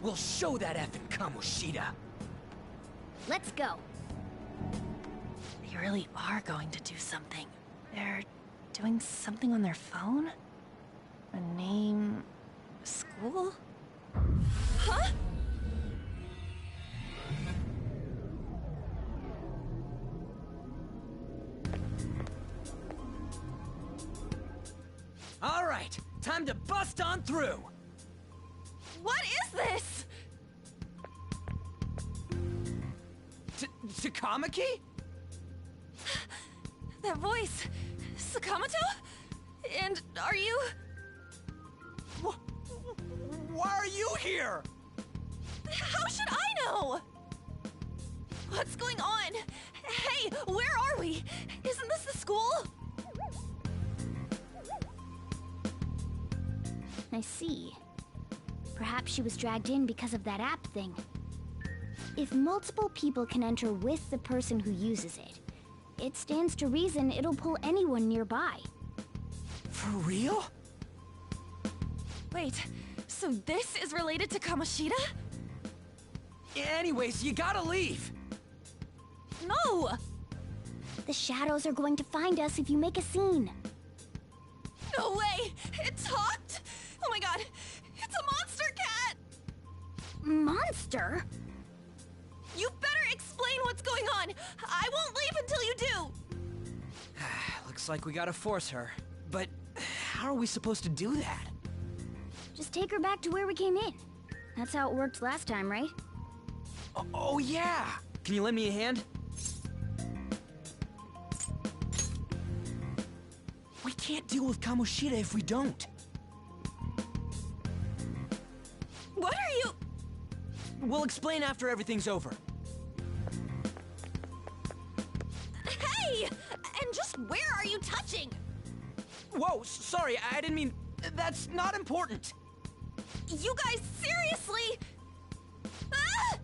We'll show that effing Kamoshida. Let's go. They really are going to do something. They're doing something on their phone? A name... a school? Huh? All right, time to bust on through. What is this? Takamaki? That voice... Sakamoto? And are you... Why are you here? How should I know? What's going on? Hey, where are we? Isn't this the school? I see. Perhaps she was dragged in because of that app thing. If multiple people can enter with the person who uses it, it stands to reason it'll pull anyone nearby. For real? Wait, so this is related to Kamoshida? Anyways, you gotta leave. No! The shadows are going to find us if you make a scene. No way! It talked? Oh my god! It's a monster cat! Monster? You better explain what's going on! I won't leave until you do! Looks like we gotta force her. But how are we supposed to do that? Just take her back to where we came in. That's how it worked last time, right? Oh yeah! Can you lend me a hand? We can't deal with Kamoshida if we don't. What are you... We'll explain after everything's over. Hey! And just where are you touching? Whoa, sorry, I didn't mean... That's not important. You guys, seriously? Ah!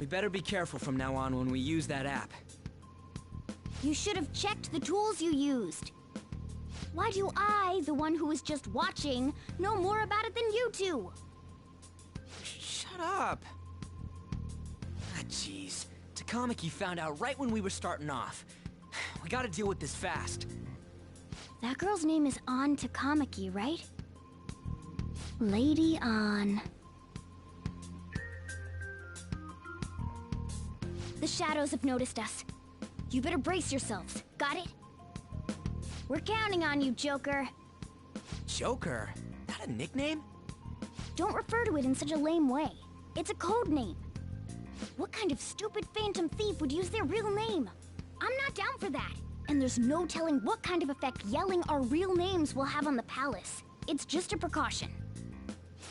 We better be careful from now on when we use that app. You should have checked the tools you used. Why do I, the one who was just watching, know more about it than you two? Shut up. Ah, jeez. Takamaki found out right when we were starting off. We gotta deal with this fast. That girl's name is An Takamaki, right? Lady An. The shadows have noticed us. You better brace yourselves. Got it? We're counting on you, Joker. Joker? That a nickname? Don't refer to it in such a lame way. It's a code name. What kind of stupid phantom thief would use their real name? I'm not down for that. And there's no telling what kind of effect yelling our real names will have on the palace. It's just a precaution.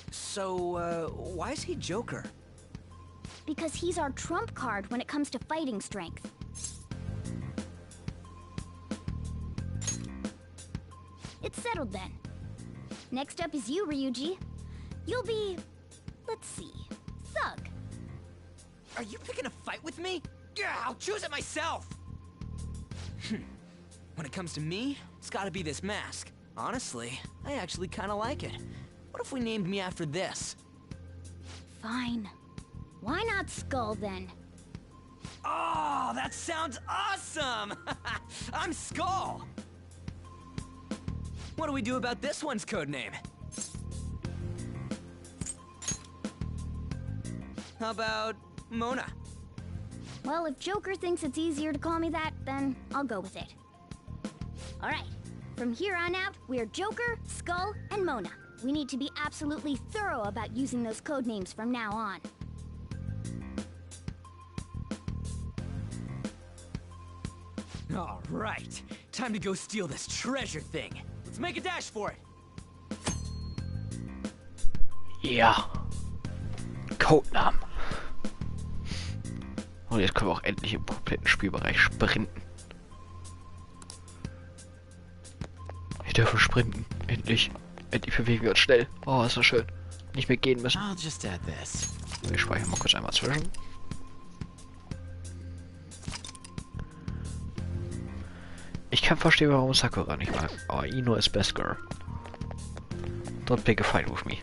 So, why is he Joker? Because he's our trump card when it comes to fighting strength. It's settled then. Next up is you, Ryuji. You'll be... let's see... Thug. Are you picking a fight with me? Yeah, I'll choose it myself! When it comes to me, it's gotta be this mask. Honestly, I actually kinda like it. What if we named me after this? Fine. Why not Skull, then? Oh, that sounds awesome! I'm Skull! What do we do about this one's codename? How about Mona? Well, if Joker thinks it's easier to call me that, then I'll go with it. Alright, from here on out, we're Joker, Skull, and Mona. We need to be absolutely thorough about using those codenames from now on. Alright, time to go steal this treasure thing. Let's make a dash for it. Ja. Codenamen. Und jetzt können wir auch endlich im kompletten Spielbereich sprinten. Wir dürfen sprinten. Endlich. Endlich bewegen wir uns schnell. Oh, ist das schön. Nicht mehr gehen müssen. Wir speichern mal kurz einmal zwischen. Ich kann verstehen, warum Sakura nicht mag. Aber Ino ist best girl. Don't pick a fight with me.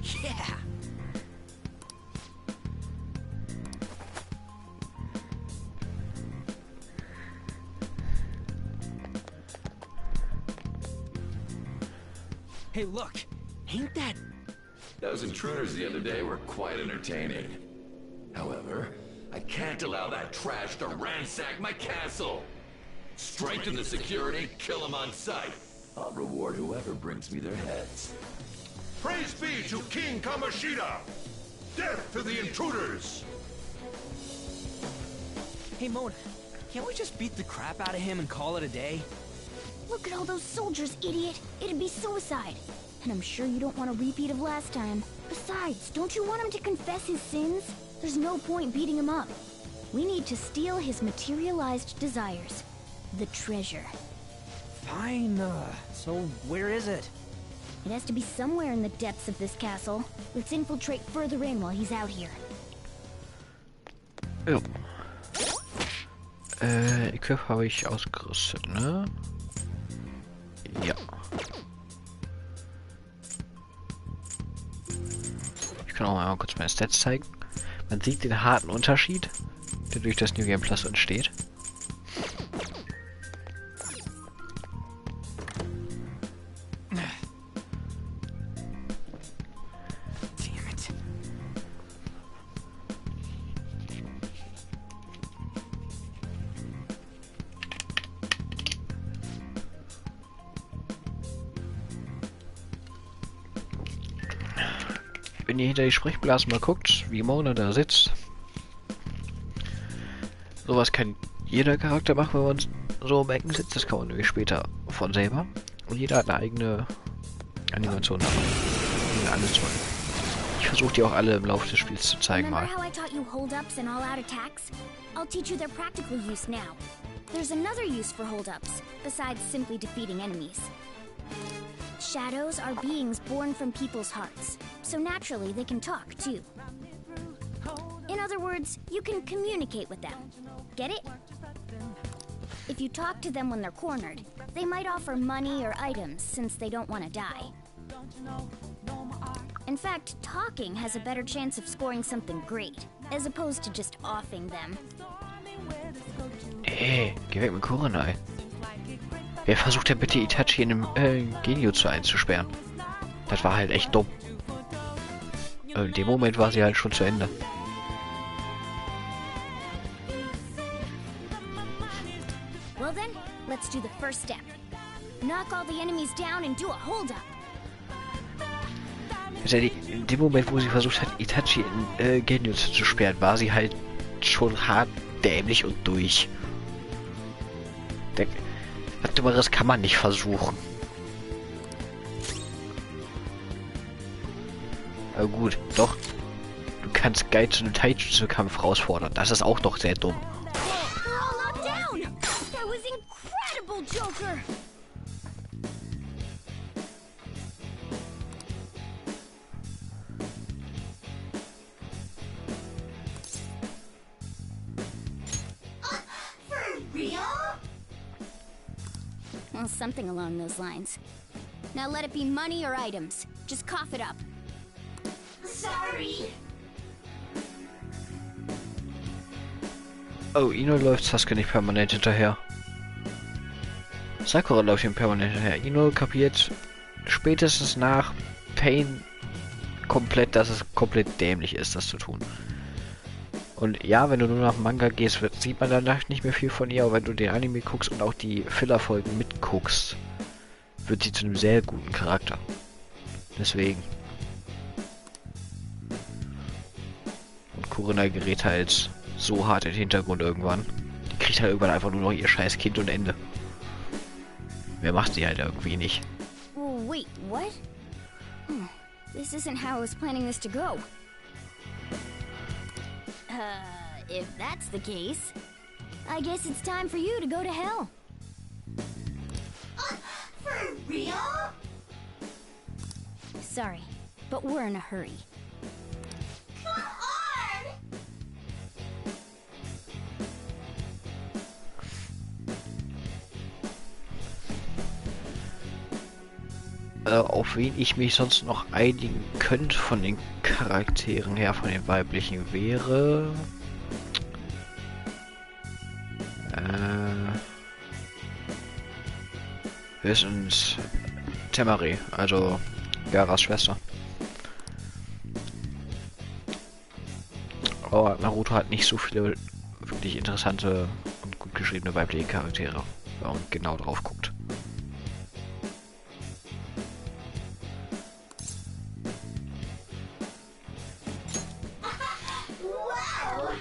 Yeah. Hey, look! Ain't that... Those intruders the other day were quite entertaining. However, I can't allow that trash to ransack my castle! Strengthen the security, kill them on sight. I'll reward whoever brings me their heads. Praise be to King Kamoshida! Death to the intruders! Hey, Mona, can't we just beat the crap out of him and call it a day? Look at all those soldiers, idiot! It'd be suicide. And I'm sure you don't want a repeat of last time. Besides, don't you want him to confess his sins? There's no point beating him up. We need to steal his materialized desires. The treasure. Fine, so where is it? It has to be somewhere in the depths of this castle. Let's infiltrate further in while he's out here. Jo. Equip habe ich ausgerüstet, ne? Ja. Ich kann auch mal kurz meine Stats zeigen. Man sieht den harten Unterschied, der durch das New Game Plus entsteht. Wenn ihr hinter die Sprechblasen mal guckt, wie Mona da sitzt. Sowas kann jeder Charakter machen, wenn man so im Ecken sitzt. Das kann man nämlich später von selber. Und jeder hat eine eigene Animation. Alles toll. Ich versuche die auch alle im Laufe des Spiels zu zeigen mal. Remember how I taught you hold-ups and all-out attacks? I'll teach you their practical use now. There's another use for hold-ups, besides simply defeating enemies. Shadows are beings born from people's hearts, so naturally they can talk, too. In other words, you can communicate with them. Get it? If you talk to them when they're cornered, they might offer money or items since they don't want to die. In fact, talking has a better chance of scoring something great, as opposed to just offing them. Ey, geh weg mit Kurenai. Wer versucht denn bitte Itachi in einem Genjutsu einzusperren? Das war halt echt dumm. In dem Moment war sie halt schon zu Ende. Well then, let's do the first step. Knock all the enemies down and do a hold-up. In dem Moment, wo sie versucht hat, Itachi in Genjutsu zu sperren, war sie halt schon hart dämlich und durch. Was Dümmeres kann man nicht versuchen. Aber gut, doch. Du kannst Guy zu einem Taijutsu-Kampf herausfordern. Das ist auch doch sehr dumm. We're all locked down! That was incredible, Joker! For real? Well, something along those lines. Now let it be money or items. Just cough it up. Sorry. Oh, Ino läuft Sasuke nicht permanent hinterher. Sakura läuft ihm permanent hinterher. Ino kapiert spätestens nach Pain komplett, dass es komplett dämlich ist, das zu tun. Und ja, wenn du nur nach Manga gehst, sieht man danach nicht mehr viel von ihr, aber wenn du den Anime guckst und auch die Filler-Folgen mitguckst, wird sie zu einem sehr guten Charakter. Deswegen. Und Kurenai gerät halt so hart in den Hintergrund irgendwann. Die kriegt halt irgendwann einfach nur noch ihr scheiß Kind und Ende. Mehr macht sie halt irgendwie nicht. Oh, wait, what? This isn't how I was planning this to go. If that's the case, I guess it's time for you to go to hell. For real? Sorry, but we're in a hurry. Come on! Auf wen ich mich sonst noch einigen könnte von den Charakteren her, von den weiblichen, wäre... höchstens Temari, also Garas Schwester. Aber Naruto hat nicht so viele wirklich interessante und gut geschriebene weibliche Charaktere, wenn man genau drauf guckt. Wow!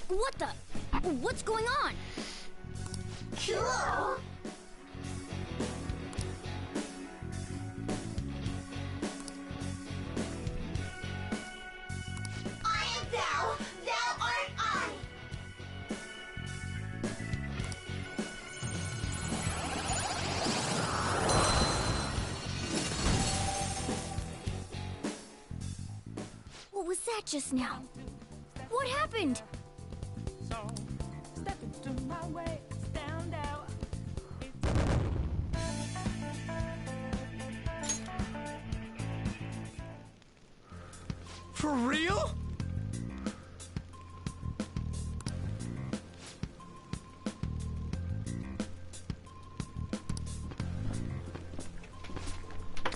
What the? What's going on? Cool! I am thou, thou art I! What was that just now? What happened? For real?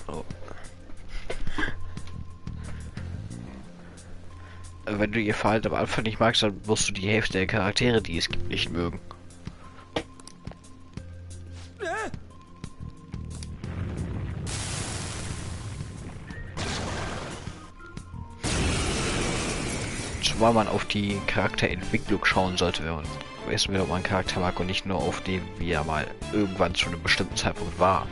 Oh. Wenn du ihr Verhalten am Anfang nicht magst, dann musst du die Hälfte der Charaktere, die es gibt, nicht mögen. Zumal man auf die Charakterentwicklung schauen sollte, wenn man wissen will, ob man einen Charakter mag und nicht nur auf dem, wie er mal irgendwann zu einem bestimmten Zeitpunkt war.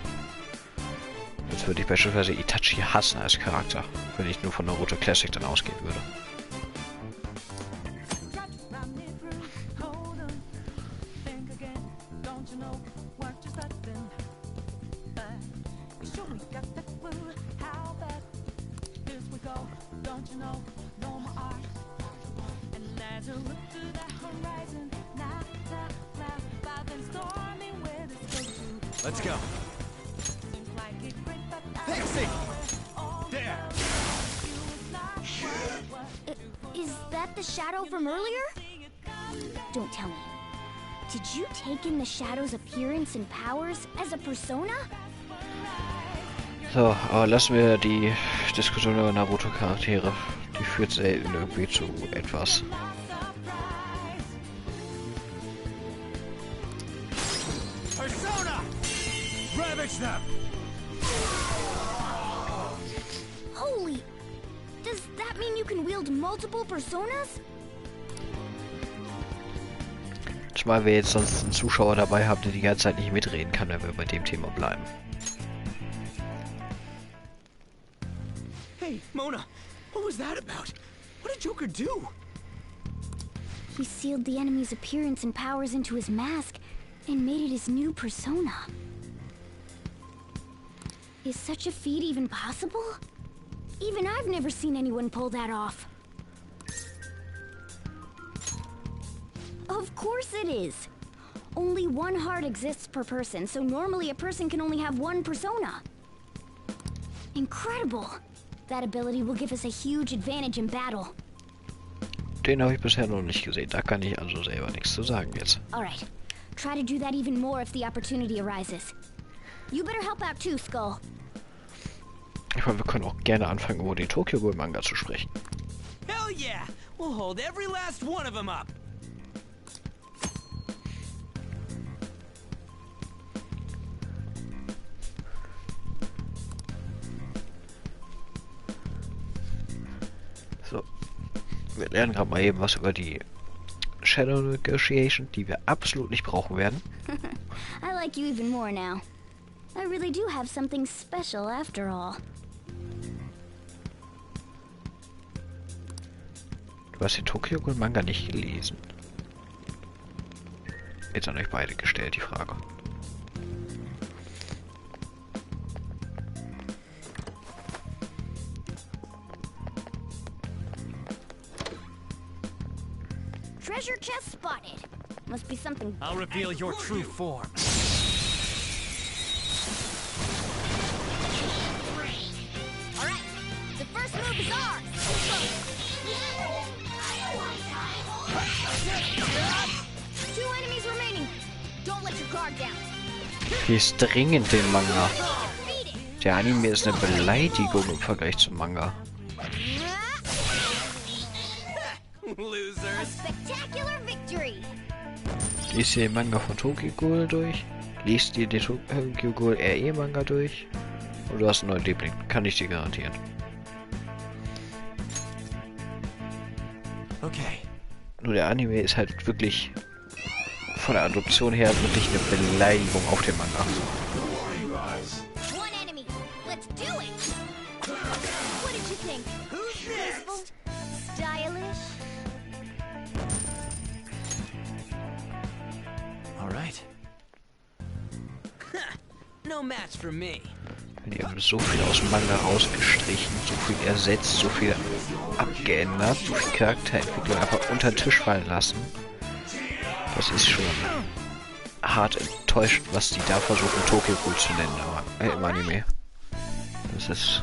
Jetzt würde ich beispielsweise Itachi hassen als Charakter, wenn ich nur von Naruto Classic dann ausgehen würde. Let's go. Pixie! There! Is that the shadow from earlier? Don't tell me. Did you take in the shadow's appearance and powers as a persona? So, aber lassen wir die Diskussion über Naruto-Charaktere. Die führt selten irgendwie zu etwas. Persona! Ravage them! Holy! Does that mean you can wield multiple personas? Zumal wir jetzt sonst einen Zuschauer dabei haben, der die ganze Zeit nicht mitreden kann, wenn wir bei dem Thema bleiben. Hey, Mona! What was that about? What did Joker do? He sealed the enemy's appearance and powers into his mask and made it his new persona. Is such a feat even possible? Even I've never seen anyone pull that off. Of course it is. Only one heart exists per person, so normally a person can only have one persona. Incredible. That ability will give us a huge advantage in battle. Den habe ich bisher noch nicht gesehen. Da kann ich also selber nichts zu sagen jetzt. Alright. Try to do that even more if the opportunity arises. You better help out too, Skull. Ich meine, wir können auch gerne anfangen, über den Tokyo Ghoul Manga zu sprechen. Hell yeah! We'll hold every last one of them up! So. Wir lernen gerade mal eben was über die Shadow Negotiation, die wir absolut nicht brauchen werden. I like you even more now. I really do have something special after all. Du hast den Tokyo Ghoul Manga nicht gelesen. Jetzt an euch beide gestellt, die Frage. Treasure chest spotted. Must be something. I'll reveal your true form. Alright, the first move is ours! Two enemies remaining. Don't let your guard down. Lies dringend den Manga. Der Anime ist eine Beleidigung im Vergleich zum Manga. A spectacular victory. Lies dir den Manga von Tokyo Ghoul durch. Lies dir den Tokyo Ghoul RE Manga durch. Und du hast einen neuen Liebling. Kann ich dir garantieren. Okay. Nur der Anime ist halt wirklich von der Adoption her wirklich eine Beleidigung auf den Manga. One enemy. Let's do it. What did you think? Who's next? Stylish. All right. No match for me. Die haben so viel aus dem Manga rausgestrichen, so viel ersetzt, so viel abgeändert, so viel Charakterentwicklung einfach unter den Tisch fallen lassen. Das ist schon hart enttäuschend, was die da versuchen, Tokyo Ghoul zu nennen, aber im Anime. Das ist...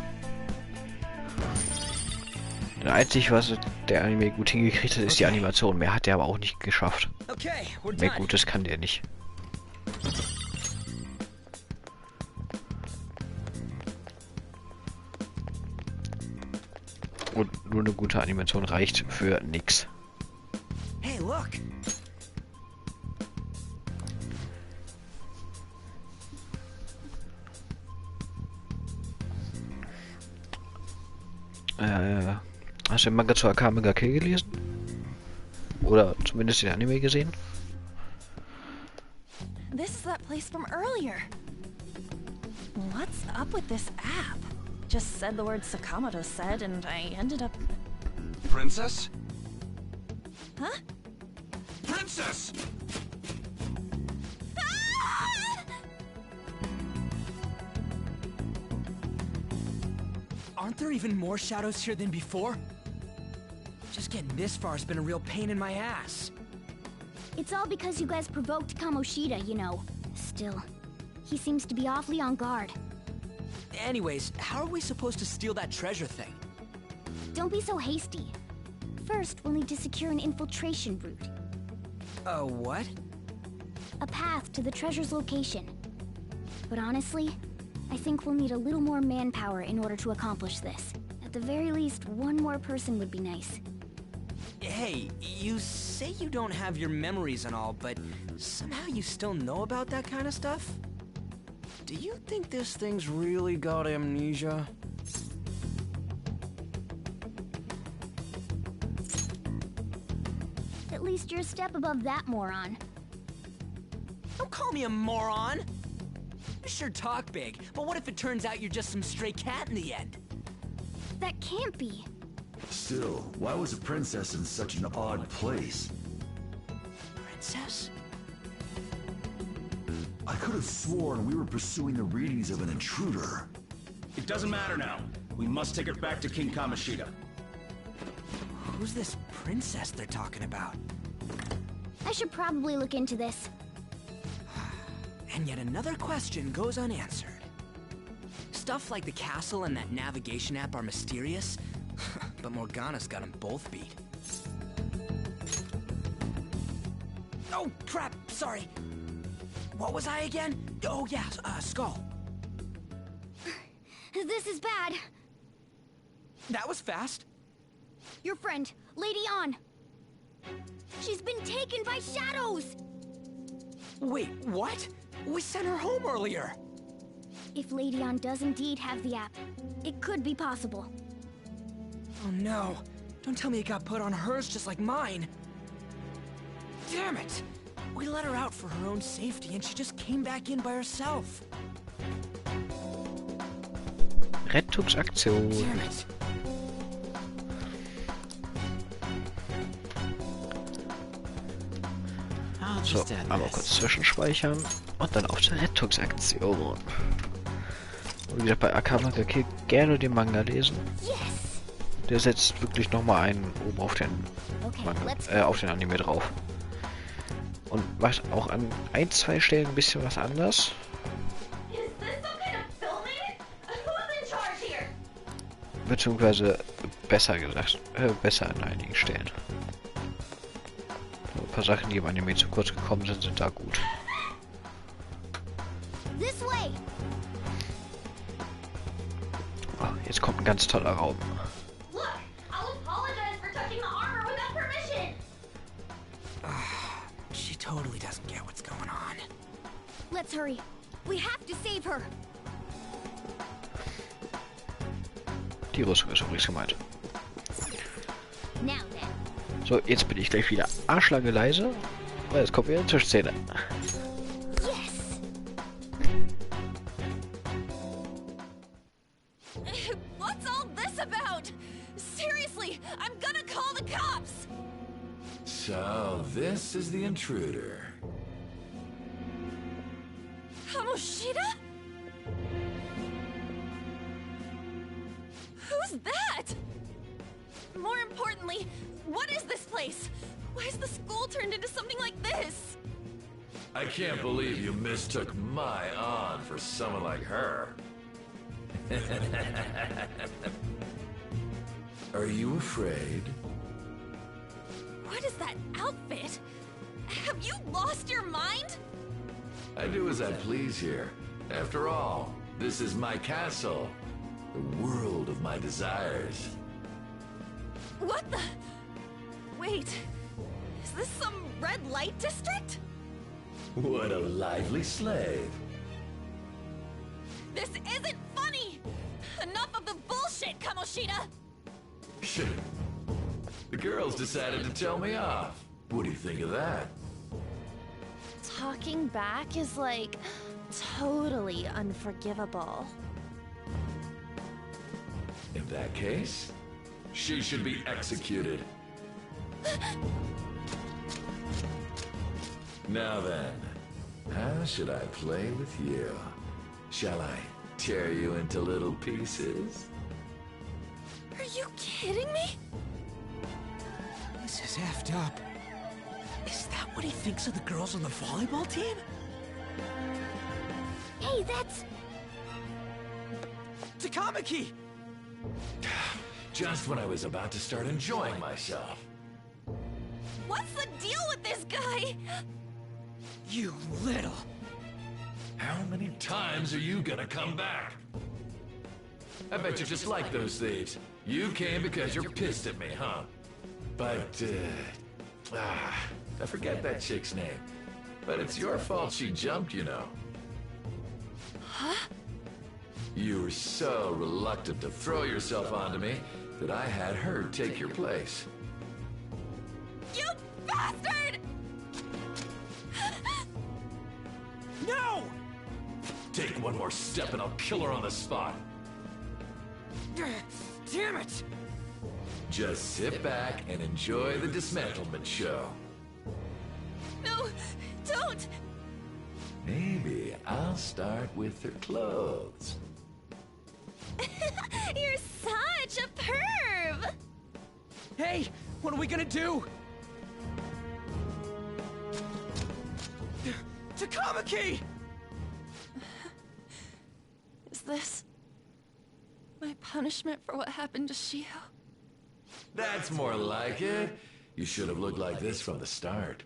Das Einzige, was der Anime gut hingekriegt hat, ist die Animation. Mehr hat der aber auch nicht geschafft. Mehr Gutes kann der nicht. Und nur eine gute Animation reicht für nix. Hey, look. Hast du den Manga zu Akame ga Kill gelesen? Oder zumindest den Anime gesehen? This is that place from earlier. What's up with this app? Just said the word Sakamoto said, and I ended up... Princess? Huh? Princess! Aren't there even more shadows here than before? Just getting this far has been a real pain in my ass. It's all because you guys provoked Kamoshida, you know. Still, he seems to be awfully on guard. Anyways, how are we supposed to steal that treasure thing? Don't be so hasty. First, we'll need to secure an infiltration route. What? A path to the treasure's location. But honestly, I think we'll need a little more manpower in order to accomplish this. At the very least, one more person would be nice. Hey, you say you don't have your memories and all, but somehow you still know about that kind of stuff? Do you think this thing's really got amnesia? At least you're a step above that moron. Don't call me a moron! You sure talk big, but what if it turns out you're just some stray cat in the end? That can't be. Still, why was a princess in such an odd place? Princess? I could have sworn we were pursuing the readings of an intruder. It doesn't matter now. We must take her back to King Kamoshida. Who's this princess they're talking about? I should probably look into this. And yet another question goes unanswered. Stuff like the castle and that navigation app are mysterious, but Morgana's got them both beat. Oh, crap, sorry. What was I again? Oh, yeah, Skull. This is bad. That was fast. Your friend, Lady An. She's been taken by shadows! Wait, what? We sent her home earlier. If Lady An does indeed have the app, it could be possible. Oh no. Don't tell me it got put on hers just like mine. Damn it! We let her out for her own safety and she just came back in by herself. Rettungsaktion. Damn it. So, einmal kurz zwischenspeichern und dann auf zur Rettungsaktion. Und wie gesagt, bei Akama ga Kill gerne den Manga lesen. Der setzt wirklich nochmal einen oben auf den Manga, auf den Anime drauf. Und macht auch an ein, zwei Stellen ein bisschen was anders. Beziehungsweise besser gesagt, besser an einigen Stellen. Ein paar Sachen, die im Anime zu kurz gekommen sind, sind da gut. Oh, jetzt kommt ein ganz toller Raum. She totally doesn't get what's going on. Let's hurry. We have to save her. Die Rüstung ist übrigens gemeint. Now then. So, jetzt bin ich gleich wieder arschlange leise, weil jetzt kommt wieder eine Zwischenszene. Yes. What's all this about? Seriously, I'm gonna call the cops. So, this is the intruder. Kamoshida? Who's that? More importantly, what is this place? Why is the school turned into something like this? I can't believe you mistook my An for someone like her. Are you afraid? What is that outfit? Have you lost your mind? I do as I please here. After all, this is my castle. The world of my desires. What the? Wait, is this some red light district? What a lively slave. This isn't funny! Enough of the bullshit, Kamoshida! The girls decided to tell me off. What do you think of that? Talking back is like totally unforgivable. In that case, she should be executed. Now then, how should I play with you? Shall I tear you into little pieces? Are you kidding me? This is effed up. Is that what he thinks of the girls on the volleyball team? Hey, that's... Takamaki! Just when I was about to start enjoying myself. What's the deal with this guy? You little... How many times are you gonna come back? I bet you just like those thieves. You came because you're pissed at me, huh? But, I forget that chick's name. But it's your fault she jumped, you know. Huh? You were so reluctant to throw yourself onto me that I had her take your place. You bastard! No! Take one more step and I'll kill her on the spot. Damn it! Just sit back and enjoy the dismantlement show. No, don't! Maybe I'll start with her clothes. You're such a perv! Hey, what are we gonna do? Takamaki! Is this my punishment for what happened to Shio? That's more like it. You should have looked like this from the start.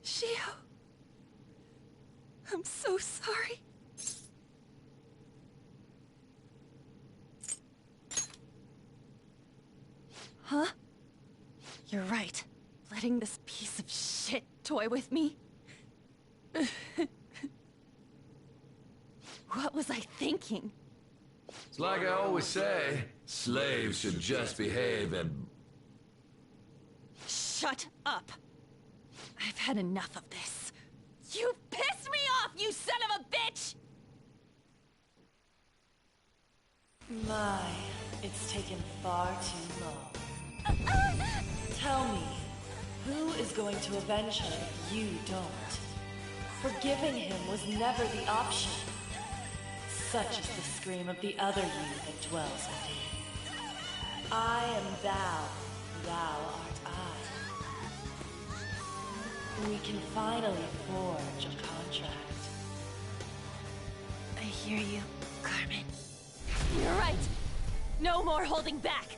Shio, I'm so sorry. Huh? You're right. Letting this piece of shit toy with me? What was I thinking? It's like I always say, slaves should just behave and... Shut up! I've had enough of this. You pissed me off, you son of a bitch! My, it's taken far too long. Tell me, who is going to avenge him if you don't? Forgiving him was never the option. Such is the scream of the other you that dwells within. I am thou, thou art I. We can finally forge a contract. I hear you, Carmen. You're right! No more holding back!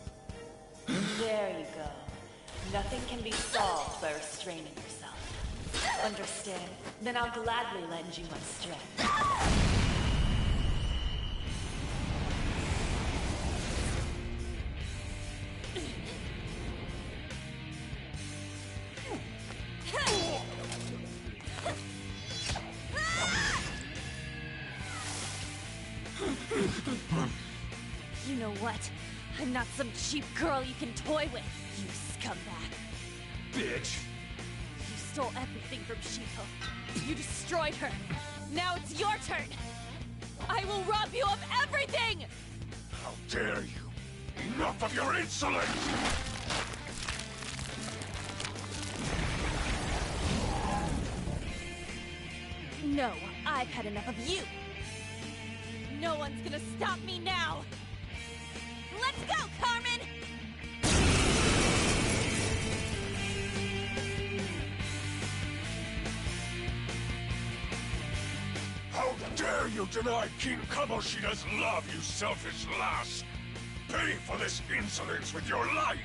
There you go. Nothing can be solved by restraining yourself. Understand? Then I'll gladly lend you my strength. You know what? I'm not some cheap girl you can toy with, you scumbag. Bitch! You stole everything from Shiko. You destroyed her. Now it's your turn. I will rob you of everything! How dare you! Enough of your insolence! No, I've had enough of you. No one's gonna stop me now. Let's go, Carmen! How dare you deny King Kamoshida's love, you selfish lass! Pay for this insolence with your life!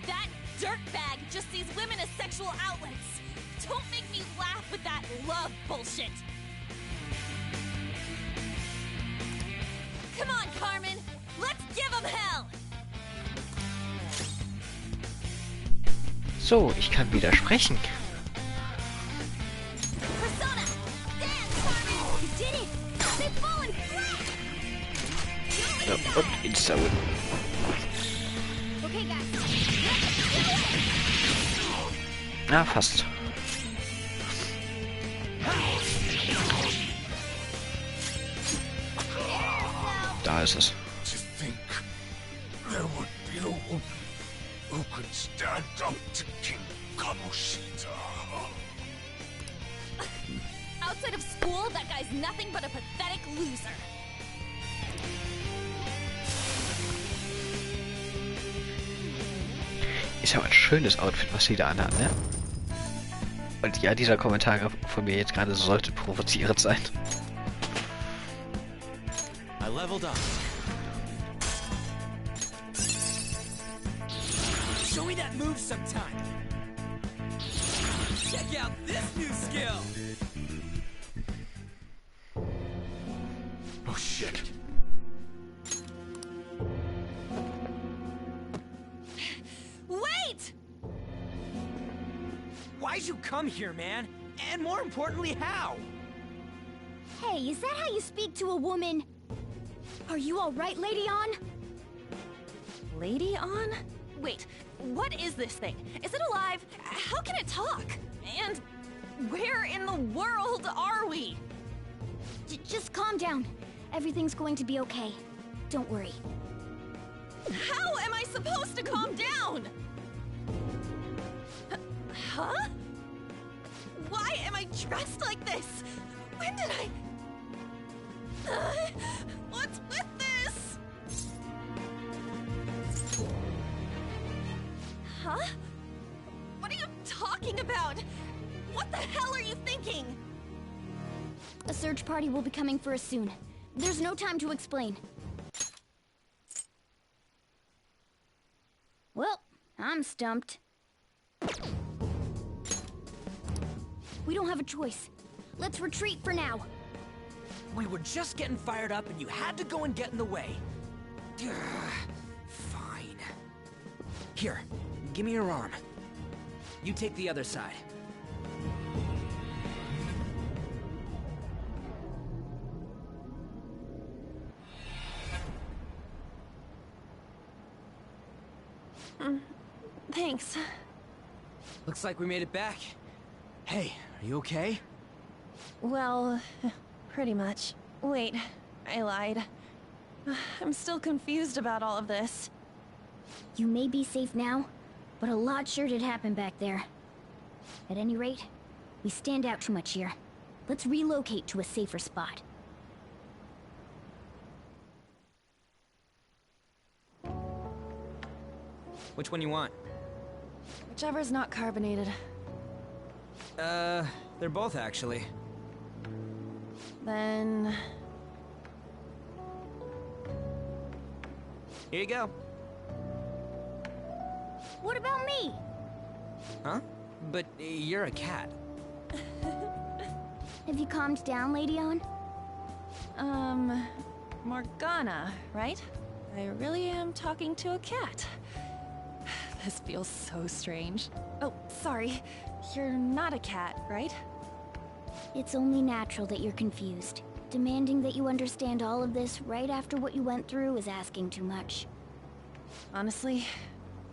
That dirtbag just sees women as sexual outlets. Don't make me laugh with that love bullshit. Come on, Carmen. Let's give them hell. So, ich kann wieder sprechen. Persona, dance, Carmen. You did it. They've fallen flat. Ja, und Insta-Win. Okay, guys. Na, fast. Da ist es. To think there would be a woman who could stand up to King Kamoshida. Outside of school, that guy guy's nothing but a pathetic loser. Ist ja auch ein schönes Outfit, was sie da anhat, ne? Und ja, dieser Kommentar von mir jetzt gerade sollte provozierend sein. I leveled up. Show me that move sometime. Check out this new skill. Oh shit. Wait! Why'd you come here, man? And more importantly, how? Hey, is that how you speak to a woman? Are you all right, Lady On? Lady On? Wait, what is this thing? Is it alive? How can it talk? And where in the world are we? Just calm down. Everything's going to be okay. Don't worry. How am I supposed to calm down? Huh? Why am I dressed like this? When did I... what's with this? Huh? What are you talking about? What the hell are you thinking? A search party will be coming for us soon. There's no time to explain. Well, I'm stumped. We don't have a choice. Let's retreat for now. We were just getting fired up and you had to go and get in the way. Ugh, fine. Here, give me your arm. You take the other side. Thanks. Looks like we made it back. Hey, are you okay? Well, pretty much. Wait, I lied. I'm still confused about all of this. You may be safe now, but a lot sure did happen back there. At any rate, we stand out too much here. Let's relocate to a safer spot. Which one you want? Whichever's not carbonated. They're both actually. Then... Here you go. What about me? Huh? But you're a cat. Have you calmed down, Lady On? Morgana, right? I really am talking to a cat. This feels so strange. Oh, sorry. You're not a cat, right? It's only natural that you're confused. Demanding that you understand all of this right after what you went through is asking too much. Honestly,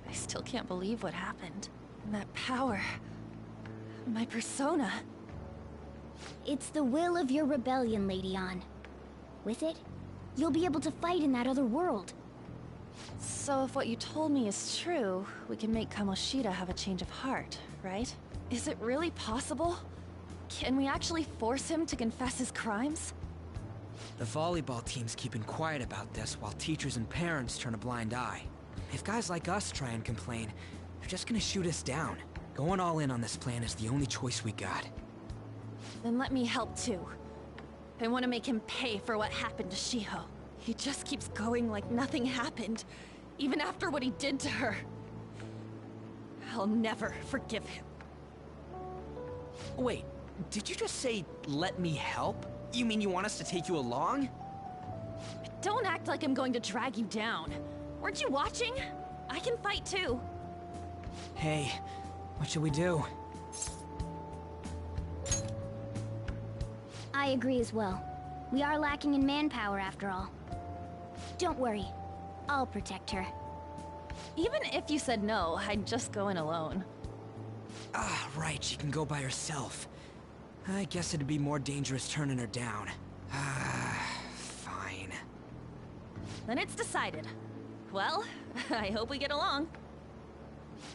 I still can't believe what happened. And that power... my persona... It's the will of your rebellion, Lady On. With it, you'll be able to fight in that other world. So if what you told me is true, we can make Kamoshida have a change of heart, right? Is it really possible? Can we actually force him to confess his crimes? The volleyball team's keeping quiet about this while teachers and parents turn a blind eye. If guys like us try and complain, they're just gonna shoot us down. Going all in on this plan is the only choice we got. Then let me help too. I want to make him pay for what happened to Shiho. He just keeps going like nothing happened, even after what he did to her. I'll never forgive him. Wait, did you just say, let me help? You mean you want us to take you along? Don't act like I'm going to drag you down. Weren't you watching? I can fight too. Hey, what should we do? I agree as well. We are lacking in manpower after all. Don't worry. I'll protect her. Even if you said no, I'd just go in alone. Ah, right, she can go by herself. I guess it'd be more dangerous turning her down. Ah, fine. Then it's decided. Well, I hope we get along.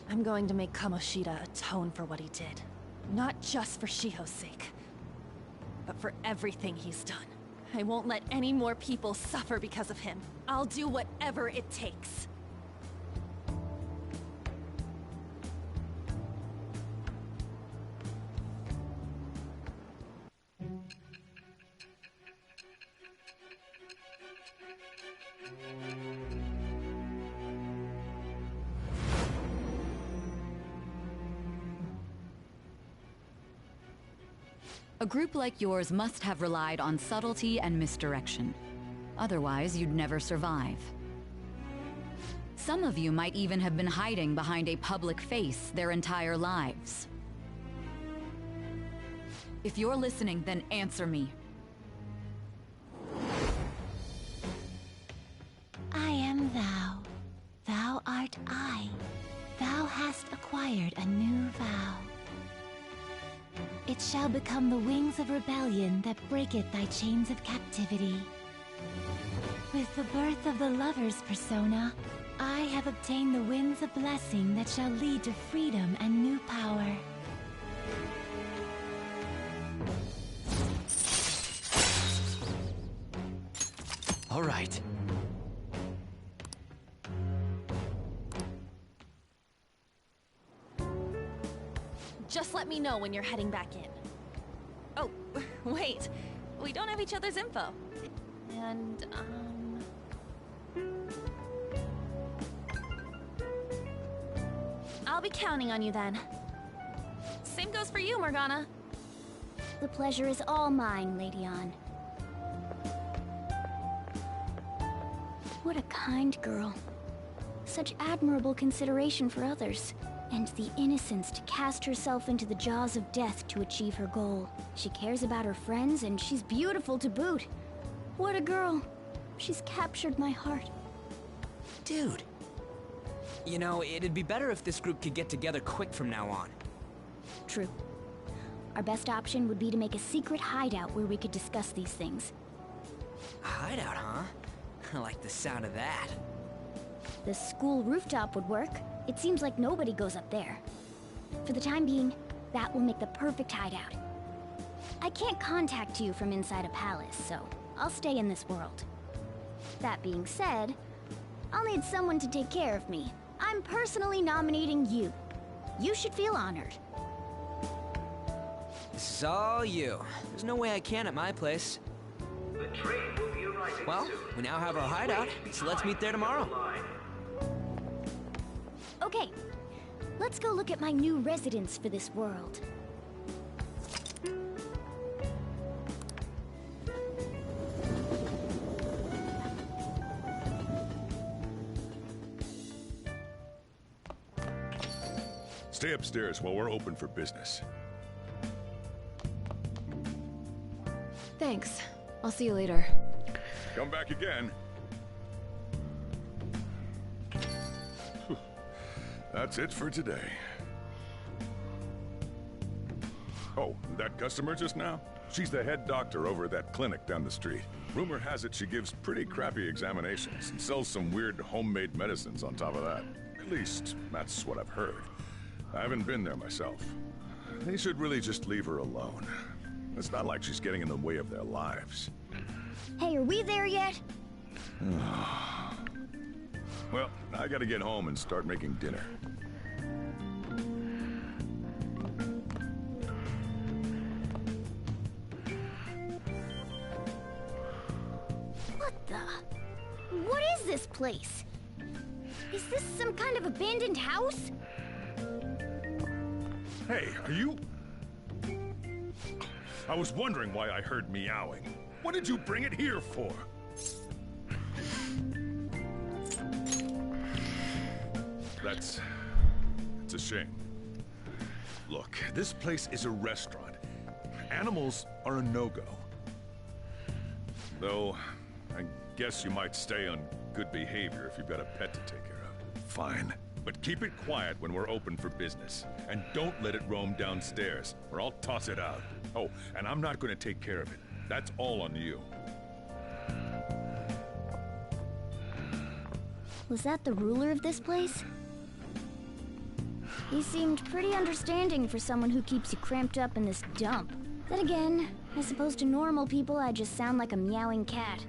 I'm going to make Kamoshida atone for what he did. Not just for Shiho's sake. but for everything he's done. I won't let any more people suffer because of him. I'll do whatever it takes. A group like yours must have relied on subtlety and misdirection. Otherwise, you'd never survive. Some of you might even have been hiding behind a public face their entire lives. If you're listening, then answer me. I am thou. Thou art I. Thou hast acquired a new vow. It shall become the wings of rebellion that breaketh thy chains of captivity. With the birth of the lover's persona, I have obtained the winds of blessing that shall lead to freedom and new power. All right. Just let me know when you're heading back in. Oh, wait. We don't have each other's info. And, I'll be counting on you then. Same goes for you, Morgana. The pleasure is all mine, Lady Ann. What a kind girl. Such admirable consideration for others. And the innocence to cast herself into the jaws of death to achieve her goal. She cares about her friends, and she's beautiful to boot. What a girl. She's captured my heart. Dude. You know, it'd be better if this group could get together quick from now on. True. Our best option would be to make a secret hideout where we could discuss these things. A hideout, huh? I like the sound of that. The school rooftop would work. It seems like nobody goes up there. For the time being, that will make the perfect hideout. I can't contact you from inside a palace, so I'll stay in this world. That being said, I'll need someone to take care of me. I'm personally nominating you. You should feel honored. This is all you. There's no way I can at my place. The train will be arriving well, soon. we now have our hideout, so let's meet there tomorrow. Okay, let's go look at my new residence for this world. Stay upstairs while we're open for business. Thanks. I'll see you later. Come back again. That's it for today. Oh, that customer just now? She's the head doctor over at that clinic down the street. Rumor has it she gives pretty crappy examinations and sells some weird homemade medicines on top of that. At least, that's what I've heard. I haven't been there myself. They should really just leave her alone. It's not like she's getting in the way of their lives. Hey, are we there yet? Well, I gotta get home and start making dinner. What the? What is this place? Is this some kind of abandoned house? Hey, are you... I was wondering why I heard meowing. What did you bring it here for? It's a shame. Look, this place is a restaurant. Animals are a no-go. Though, I guess you might stay on good behavior if you've got a pet to take care of. Fine. But keep it quiet when we're open for business. And don't let it roam downstairs, or I'll toss it out. Oh, and I'm not going to take care of it. That's all on you. Was that the ruler of this place? He seemed pretty understanding for someone who keeps you cramped up in this dump. Then again, I suppose to normal people I just sound like a meowing cat.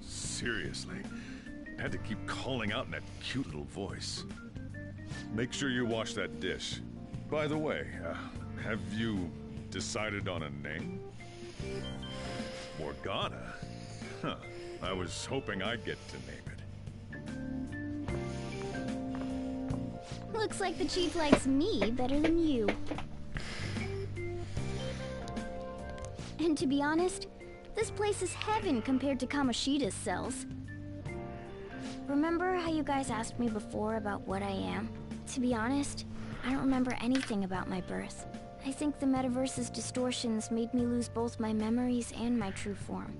Seriously, had to keep calling out in that cute little voice. Make sure you wash that dish. By the way, have you decided on a name? Morgana? Huh. I was hoping I'd get to name it. Looks like the chief likes me better than you. And to be honest, this place is heaven compared to Kamoshida's cells. Remember how you guys asked me before about what I am? To be honest, I don't remember anything about my birth. I think the metaverse's distortions made me lose both my memories and my true form.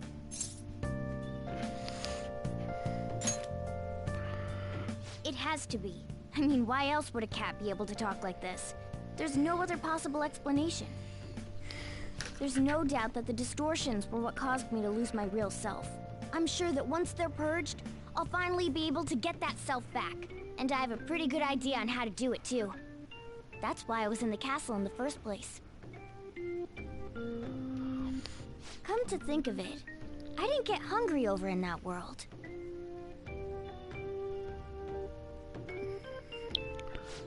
It has to be. I mean, why else would a cat be able to talk like this? There's no other possible explanation. There's no doubt that the distortions were what caused me to lose my real self. I'm sure that once they're purged, I'll finally be able to get that self back. And I have a pretty good idea on how to do it, too. That's why I was in the castle in the first place. Come to think of it, I didn't get hungry over in that world.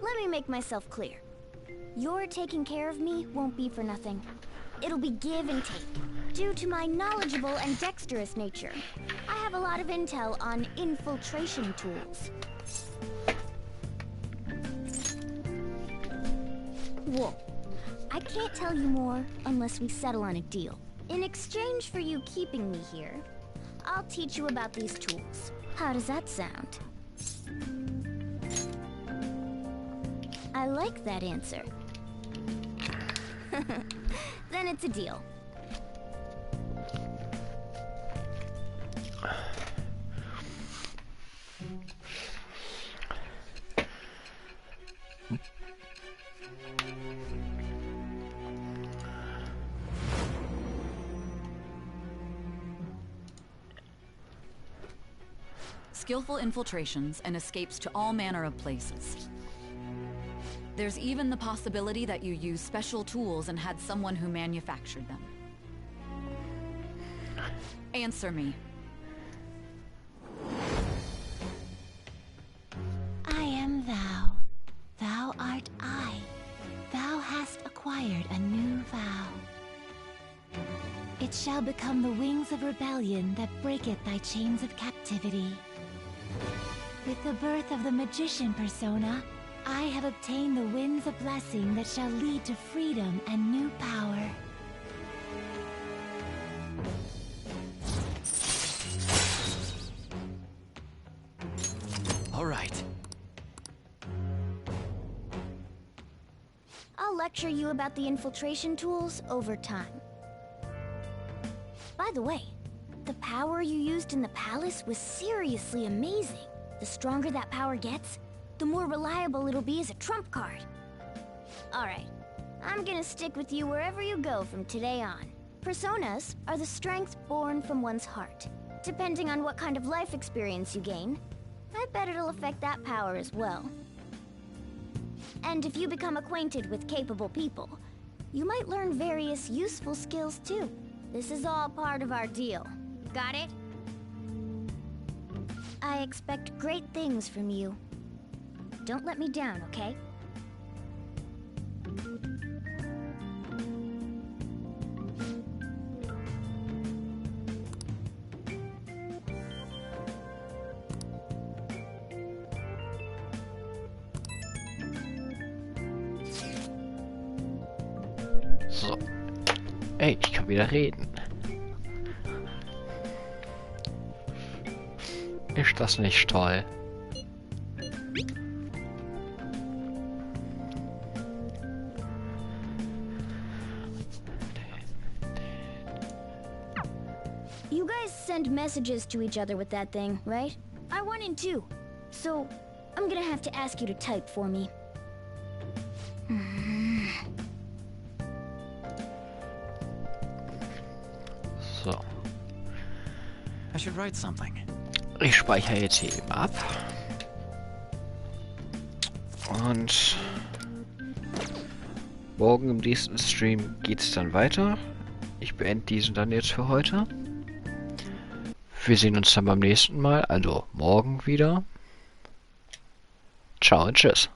Let me make myself clear. Your taking care of me won't be for nothing. It'll be give and take. Due to my knowledgeable and dexterous nature, I have a lot of intel on infiltration tools. Whoa. I can't tell you more unless we settle on a deal. In exchange for you keeping me here, I'll teach you about these tools. How does that sound? I like that answer. Then it's a deal. Skillful infiltrations and escapes to all manner of places. There's even the possibility that you used special tools and had someone who manufactured them. Answer me. I am thou. Thou art I. Thou hast acquired a new vow. It shall become the wings of rebellion that breaketh thy chains of captivity. With the birth of the magician persona, I have obtained the winds of blessing that shall lead to freedom and new power. All right. I'll lecture you about the infiltration tools over time. By the way, the power you used in the palace was seriously amazing. The stronger that power gets, the more reliable it'll be as a trump card. Alright, I'm gonna stick with you wherever you go from today on. Personas are the strength born from one's heart. Depending on what kind of life experience you gain, I bet it'll affect that power as well. And if you become acquainted with capable people, you might learn various useful skills too. This is all part of our deal. Got it? I expect great things from you. Don't let me down, okay? So. Ey, ich kann wieder reden. Ist das nicht toll? You guys send messages to each other with that thing, right? I want in too. So, I'm gonna have to ask you to type for me. So. I should write something. Ich speichere jetzt hier eben ab. Und Morgen im nächsten Stream geht es dann weiter. Ich beende diesen dann jetzt für heute. Wir sehen uns dann beim nächsten Mal, also morgen wieder. Ciao und tschüss.